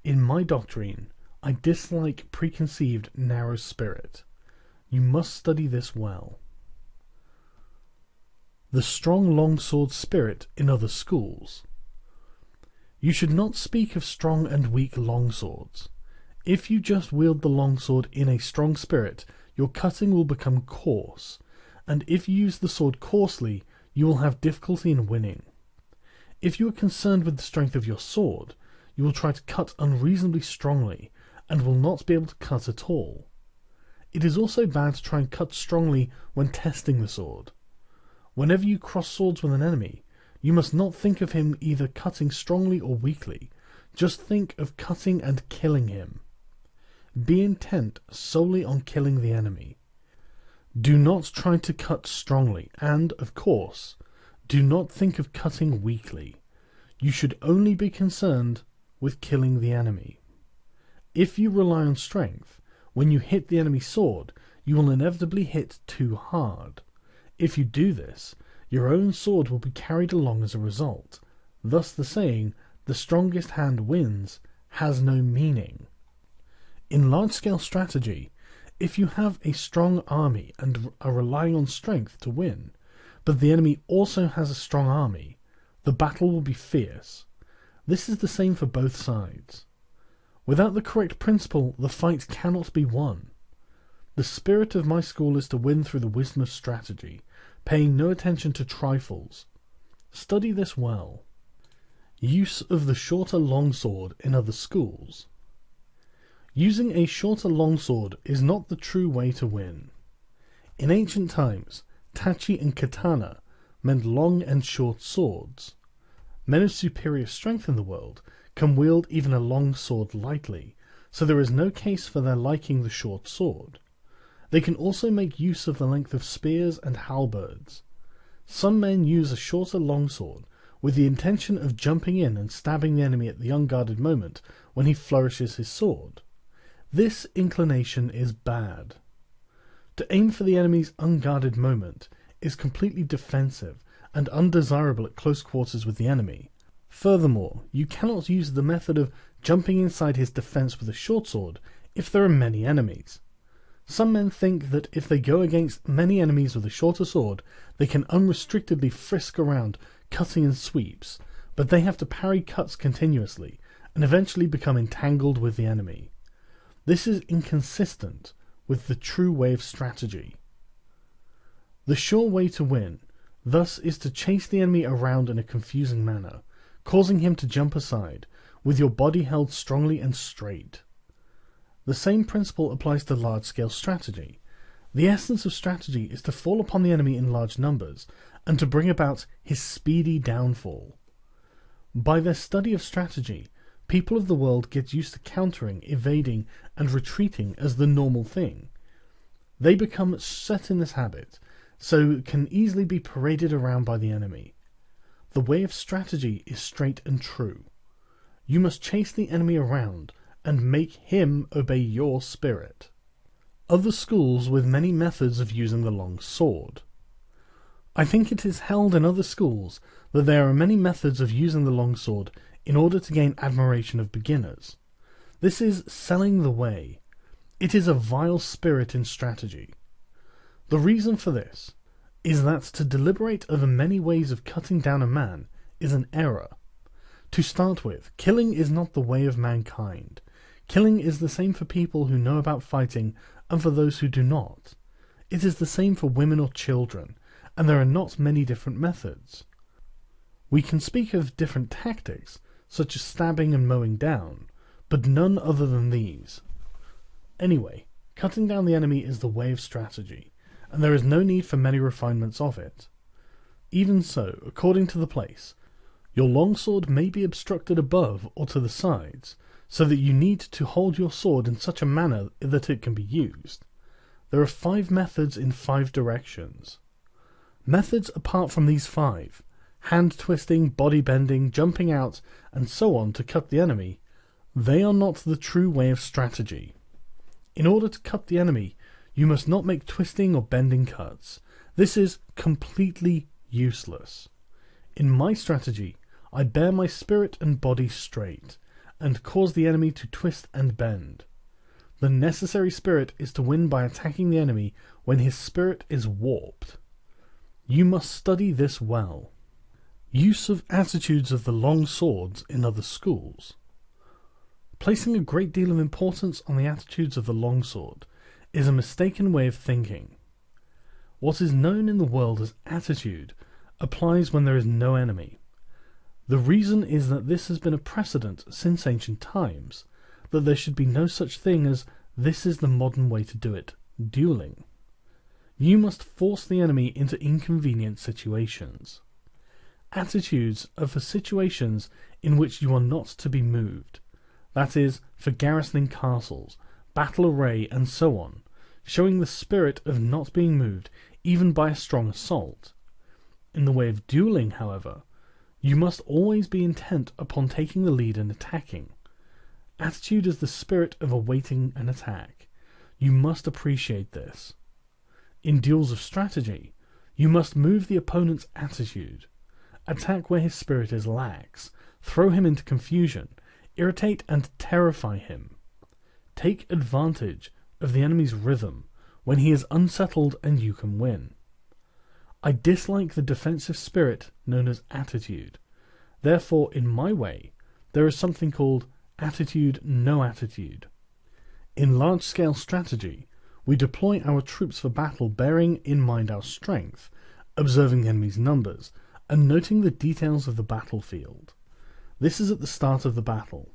S1: In my doctrine, I dislike preconceived narrow spirit. You must study this well. The strong longsword spirit in other schools. You should not speak of strong and weak longswords. If you just wield the longsword in a strong spirit, your cutting will become coarse, and if you use the sword coarsely, you will have difficulty in winning. If you are concerned with the strength of your sword, you will try to cut unreasonably strongly, and will not be able to cut at all. It is also bad to try and cut strongly when testing the sword. Whenever you cross swords with an enemy, you must not think of him either cutting strongly or weakly, just think of cutting and killing him. Be intent solely on killing the enemy. Do not try to cut strongly, and, of course, do not think of cutting weakly. You should only be concerned with killing the enemy. If you rely on strength, when you hit the enemy's sword, you will inevitably hit too hard. If you do this, your own sword will be carried along as a result. Thus the saying, "the strongest hand wins," has no meaning. In large-scale strategy, if you have a strong army and are relying on strength to win, but the enemy also has a strong army, the battle will be fierce. This is the same for both sides. Without the correct principle, the fight cannot be won. The spirit of my school is to win through the wisdom of strategy, paying no attention to trifles. Study this well. Use of the shorter longsword in other schools. Using a shorter longsword is not the true way to win. In ancient times, tachi and katana meant long and short swords. Men of superior strength in the world can wield even a long sword lightly, so there is no case for their liking the short sword. They can also make use of the length of spears and halberds. Some men use a shorter longsword with the intention of jumping in and stabbing the enemy at the unguarded moment when he flourishes his sword. This inclination is bad. To aim for the enemy's unguarded moment is completely defensive and undesirable at close quarters with the enemy. Furthermore, you cannot use the method of jumping inside his defense with a short sword if there are many enemies. Some men think that if they go against many enemies with a shorter sword, they can unrestrictedly frisk around, cutting in sweeps, but they have to parry cuts continuously, and eventually become entangled with the enemy. This is inconsistent with the true way of strategy. The sure way to win, thus, is to chase the enemy around in a confusing manner, causing him to jump aside, with your body held strongly and straight. The same principle applies to large-scale strategy. The essence of strategy is to fall upon the enemy in large numbers, and to bring about his speedy downfall. By their study of strategy, people of the world get used to countering, evading, and retreating as the normal thing. They become set in this habit, so can easily be paraded around by the enemy. The way of strategy is straight and true. You must chase the enemy around, and make him obey your spirit. Other schools with many methods of using the long sword. I think it is held in other schools that there are many methods of using the long sword in order to gain admiration of beginners. This is selling the way. It is a vile spirit in strategy. The reason for this is that to deliberate over many ways of cutting down a man is an error. To start with, killing is not the way of mankind. Killing is the same for people who know about fighting and for those who do not. It is the same for women or children, and there are not many different methods. We can speak of different tactics, such as stabbing and mowing down, but none other than these. Anyway, cutting down the enemy is the way of strategy, and there is no need for many refinements of it. Even so, according to the place, your longsword may be obstructed above or to the sides, so that you need to hold your sword in such a manner that it can be used. There are 5 methods in 5 directions. Methods apart from these 5, hand twisting, body bending, jumping out, and so on to cut the enemy, they are not the true way of strategy. In order to cut the enemy, you must not make twisting or bending cuts. This is completely useless. In my strategy, I bear my spirit and body straight, and cause the enemy to twist and bend. The necessary spirit is to win by attacking the enemy when his spirit is warped. You must study this well. Use of attitudes of the long swords in other schools. Placing a great deal of importance on the attitudes of the long sword is a mistaken way of thinking. What is known in the world as attitude applies when there is no enemy. The reason is that this has been a precedent since ancient times, that there should be no such thing as this is the modern way to do it, dueling. You must force the enemy into inconvenient situations. Attitudes are for situations in which you are not to be moved, that is, for garrisoning castles, battle array, and so on, showing the spirit of not being moved even by a strong assault. In the way of dueling, however, you must always be intent upon taking the lead and attacking. Attitude is the spirit of awaiting an attack. You must appreciate this. In duels of strategy, you must move the opponent's attitude. Attack where his spirit is lax, throw him into confusion, irritate and terrify him. Take advantage of the enemy's rhythm when he is unsettled and you can win. I dislike the defensive spirit known as attitude. Therefore, in my way, there is something called attitude no attitude. In large-scale strategy, we deploy our troops for battle bearing in mind our strength, observing the enemy's numbers, and noting the details of the battlefield. This is at the start of the battle.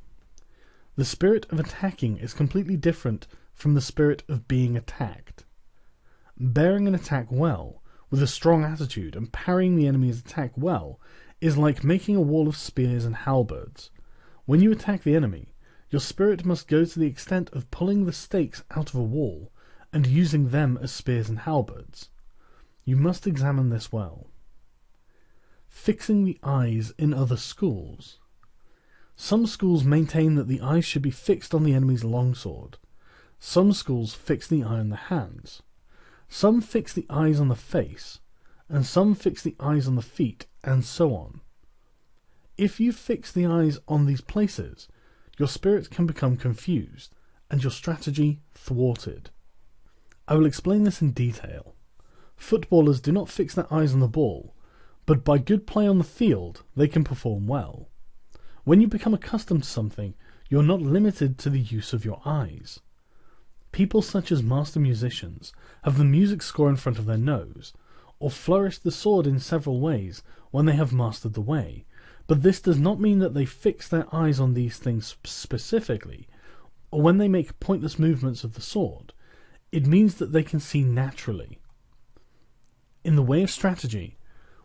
S1: The spirit of attacking is completely different from the spirit of being attacked. Bearing an attack well, with a strong attitude, and parrying the enemy's attack well, is like making a wall of spears and halberds. When you attack the enemy, your spirit must go to the extent of pulling the stakes out of a wall and using them as spears and halberds. You must examine this well. Fixing the eyes in other schools. Some schools maintain that the eyes should be fixed on the enemy's longsword. Some schools fix the eye on the hands. Some fix the eyes on the face, and some fix the eyes on the feet, and so on. If you fix the eyes on these places, your spirit can become confused, and your strategy thwarted. I will explain this in detail. Footballers do not fix their eyes on the ball, but by good play on the field, they can perform well. When you become accustomed to something, you are not limited to the use of your eyes. People such as master musicians have the music score in front of their nose, or flourish the sword in several ways when they have mastered the way, but this does not mean that they fix their eyes on these things specifically, or when they make pointless movements of the sword. It means that they can see naturally. In the way of strategy,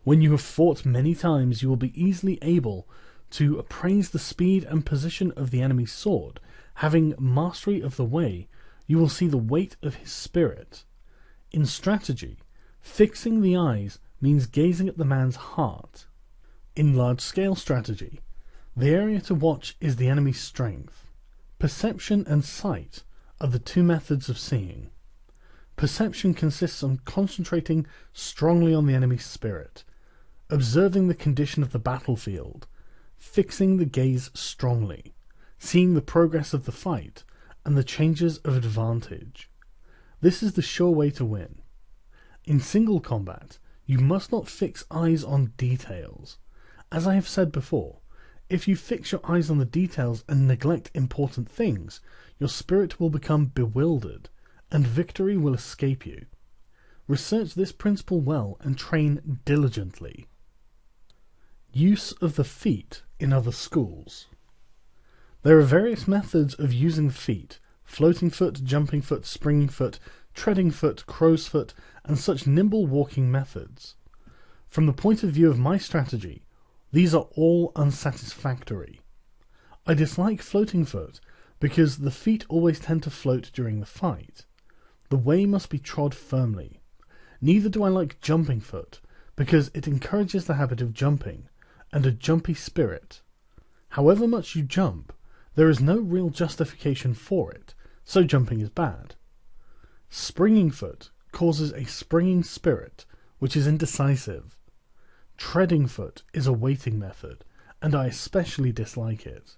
S1: when you have fought many times, you will be easily able to appraise the speed and position of the enemy's sword. Having mastery of the way, you will see the weight of his spirit. In strategy, fixing the eyes means gazing at the man's heart. In large-scale strategy, the area to watch is the enemy's strength. Perception and sight are the two methods of seeing. Perception consists on concentrating strongly on the enemy's spirit, observing the condition of the battlefield, fixing the gaze strongly, seeing the progress of the fight, and the changes of advantage. This is the sure way to win. In single combat, you must not fix eyes on details. As I have said before, if you fix your eyes on the details and neglect important things, your spirit will become bewildered, and victory will escape you. Research this principle well and train diligently. Use of the feet in other schools. There are various methods of using the feet: floating foot, jumping foot, springing foot, treading foot, crow's foot, and such nimble walking methods. From the point of view of my strategy, these are all unsatisfactory. I dislike floating foot because the feet always tend to float during the fight. The way must be trod firmly. Neither do I like jumping foot, because it encourages the habit of jumping, and a jumpy spirit. However much you jump, there is no real justification for it, so jumping is bad. Springing foot causes a springing spirit, which is indecisive. Treading foot is a waiting method, and I especially dislike it.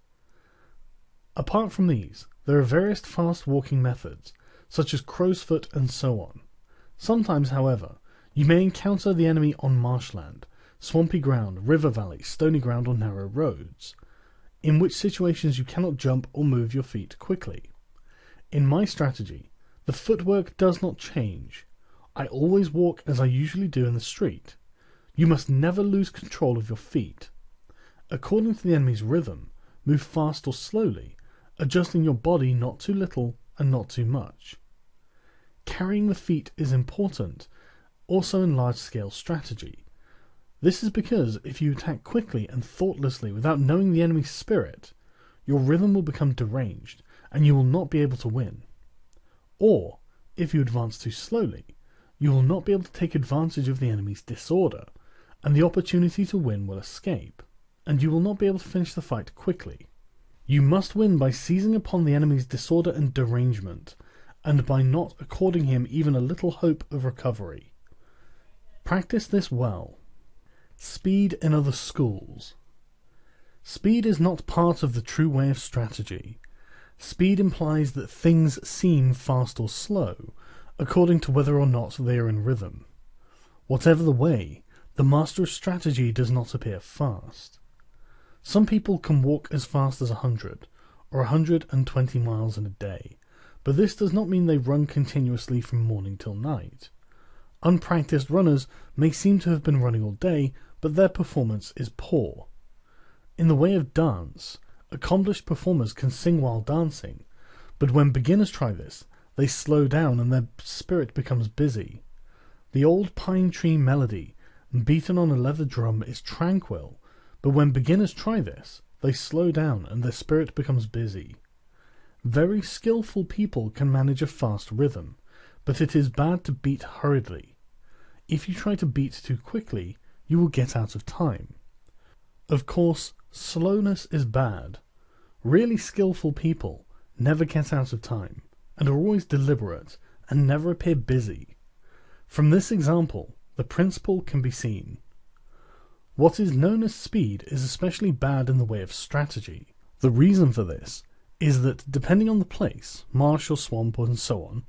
S1: Apart from these, there are various fast walking methods, such as crow's foot and so on. Sometimes, however, you may encounter the enemy on marshland, swampy ground, river valley, stony ground, or narrow roads, in which situations you cannot jump or move your feet quickly. In my strategy, the footwork does not change. I always walk as I usually do in the street. You must never lose control of your feet. According to the enemy's rhythm, move fast or slowly, adjusting your body not too little and not too much. Carrying the feet is important, also in large-scale strategy. This is because if you attack quickly and thoughtlessly without knowing the enemy's spirit, your rhythm will become deranged, and you will not be able to win. Or, if you advance too slowly, you will not be able to take advantage of the enemy's disorder, and the opportunity to win will escape, and you will not be able to finish the fight quickly. You must win by seizing upon the enemy's disorder and derangement, and by not according him even a little hope of recovery. Practice this well. Speed in other schools. Speed is not part of the true way of strategy. Speed implies that things seem fast or slow, according to whether or not they are in rhythm. Whatever the way, the master of strategy does not appear fast. Some people can walk as fast as 100 or 120 miles in a day, but this does not mean they run continuously from morning till night. Unpracticed runners may seem to have been running all day, but their performance is poor. In the way of dance, accomplished performers can sing while dancing, but when beginners try this, they slow down and their spirit becomes busy. The old pine tree melody, beaten on a leather drum, is tranquil, but when beginners try this, they slow down and their spirit becomes busy. Very skillful people can manage a fast rhythm, but it is bad to beat hurriedly. If you try to beat too quickly, you will get out of time. Of course, slowness is bad. Really skillful people never get out of time, and are always deliberate, and never appear busy. From this example, the principle can be seen. What is known as speed is especially bad in the way of strategy. The reason for this is that, depending on the place, marsh or swamp and so on,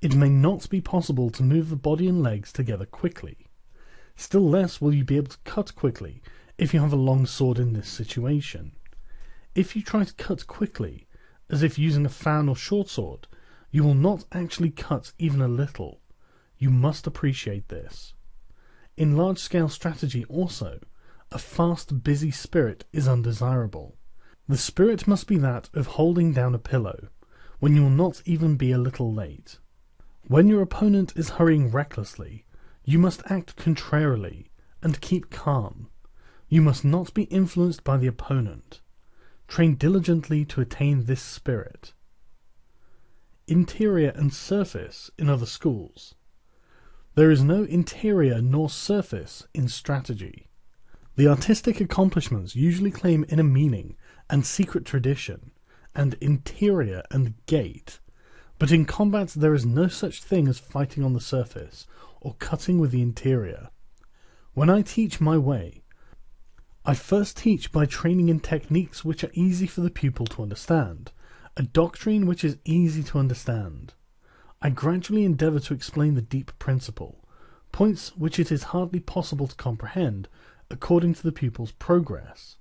S1: it may not be possible to move the body and legs together quickly. Still less will you be able to cut quickly if you have a long sword in this situation. If you try to cut quickly, as if using a fan or short sword, you will not actually cut even a little. You must appreciate this. In large-scale strategy also, a fast, busy spirit is undesirable. The spirit must be that of holding down a pillow, when you will not even be a little late. When your opponent is hurrying recklessly, you must act contrarily, and keep calm. You must not be influenced by the opponent. Train diligently to attain this spirit. Interior and surface in other schools. There is no interior nor surface in strategy. The artistic accomplishments usually claim inner meaning and secret tradition, and interior and gait, but in combat there is no such thing as fighting on the surface, or cutting with the interior. When I teach my way, I first teach by training in techniques which are easy for the pupil to understand, a doctrine which is easy to understand. I gradually endeavour to explain the deep principle, points which it is hardly possible to comprehend according to the pupil's progress.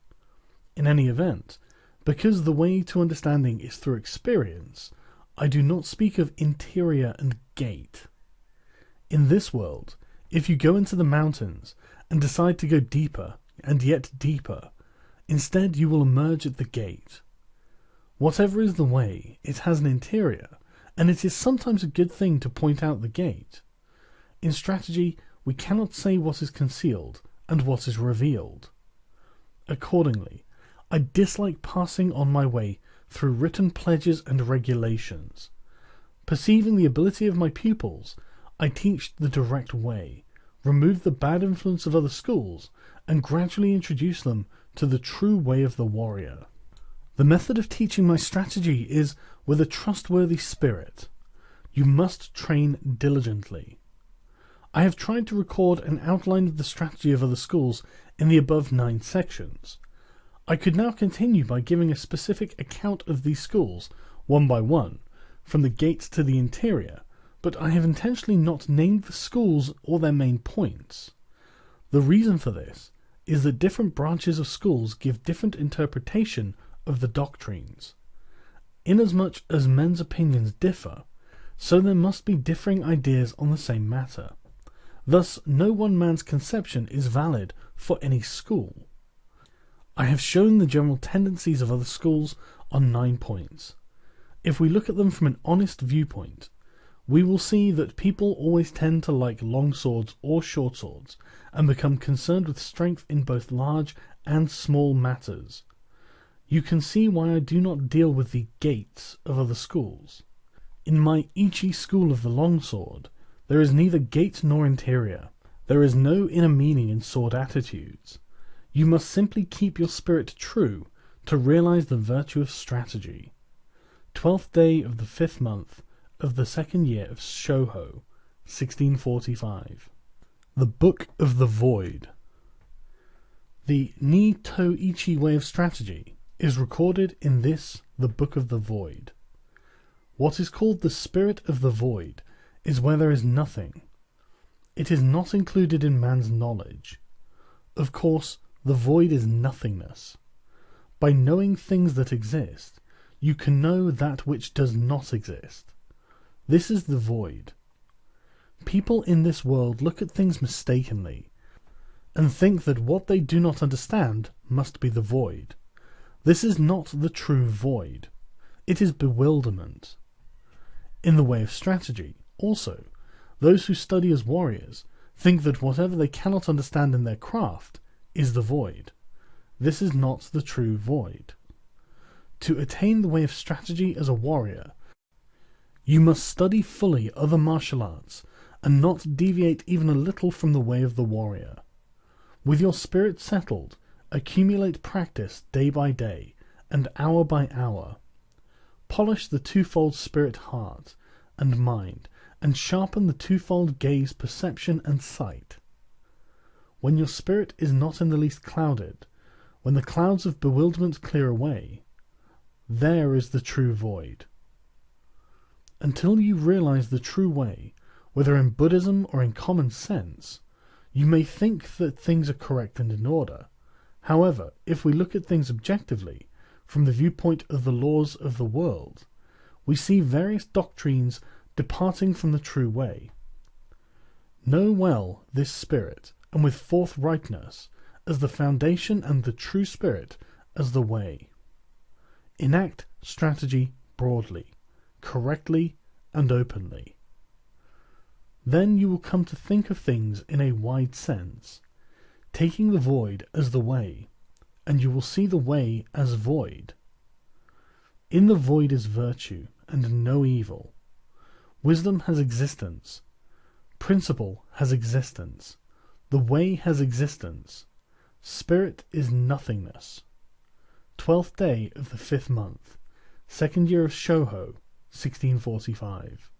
S1: In any event, because the way to understanding is through experience, I do not speak of interior and gait. In this world, if you go into the mountains and decide to go deeper and yet deeper, instead you will emerge at the gate. Whatever is the way, it has an interior, and it is sometimes a good thing to point out the gate. In strategy, we cannot say what is concealed and what is revealed. Accordingly, I dislike passing on my way through written pledges and regulations. Perceiving the ability of my pupils, I teach the direct way, remove the bad influence of other schools, and gradually introduce them to the true way of the warrior. The method of teaching my strategy is with a trustworthy spirit. You must train diligently. I have tried to record an outline of the strategy of other schools in the above 9 sections. I could now continue by giving a specific account of these schools, one by one, from the gate to the interior, but I have intentionally not named the schools or their main points. The reason for this is that different branches of schools give different interpretation of the doctrines. Inasmuch as men's opinions differ, so there must be differing ideas on the same matter. Thus, no one man's conception is valid for any school. I have shown the general tendencies of other schools on 9 points. If we look at them from an honest viewpoint, we will see that people always tend to like long swords or short swords, and become concerned with strength in both large and small matters. You can see why I do not deal with the gates of other schools. In my Ichi school of the longsword, there is neither gate nor interior. There is no inner meaning in sword attitudes. You must simply keep your spirit true to realize the virtue of strategy. 12th day of the 5th month of the 2nd year of Shoho, 1645. The Book of the Void. The Ni-to-Ichi way of strategy is recorded in this, the Book of the Void. What is called the Spirit of the Void is where there is nothing. It is not included in man's knowledge. Of course, the void is nothingness. By knowing things that exist, you can know that which does not exist. This is the void. People in this world look at things mistakenly, and think that what they do not understand must be the void. This is not the true void. It is bewilderment. In the way of strategy, also, those who study as warriors think that whatever they cannot understand in their craft is the void. This is not the true void. To attain the way of strategy as a warrior, you must study fully other martial arts and not deviate even a little from the way of the warrior. With your spirit settled, accumulate practice day by day and hour by hour. Polish the twofold spirit heart and mind, and sharpen the twofold gaze, perception, and sight. When your spirit is not in the least clouded, when the clouds of bewilderment clear away, there is the true void. Until you realize the true way, whether in Buddhism or in common sense, you may think that things are correct and in order. However, if we look at things objectively, from the viewpoint of the laws of the world, we see various doctrines departing from the true way. Know well this spirit, and with forthrightness, as the foundation, and the true spirit as the way. Enact strategy broadly, correctly, and openly. Then you will come to think of things in a wide sense, taking the void as the way, and you will see the way as void. In the void is virtue, and no evil. Wisdom has existence. Principle has existence. The way has existence. Spirit is nothingness. 12th day of the 5th month, 2nd year of Shoho, 1645.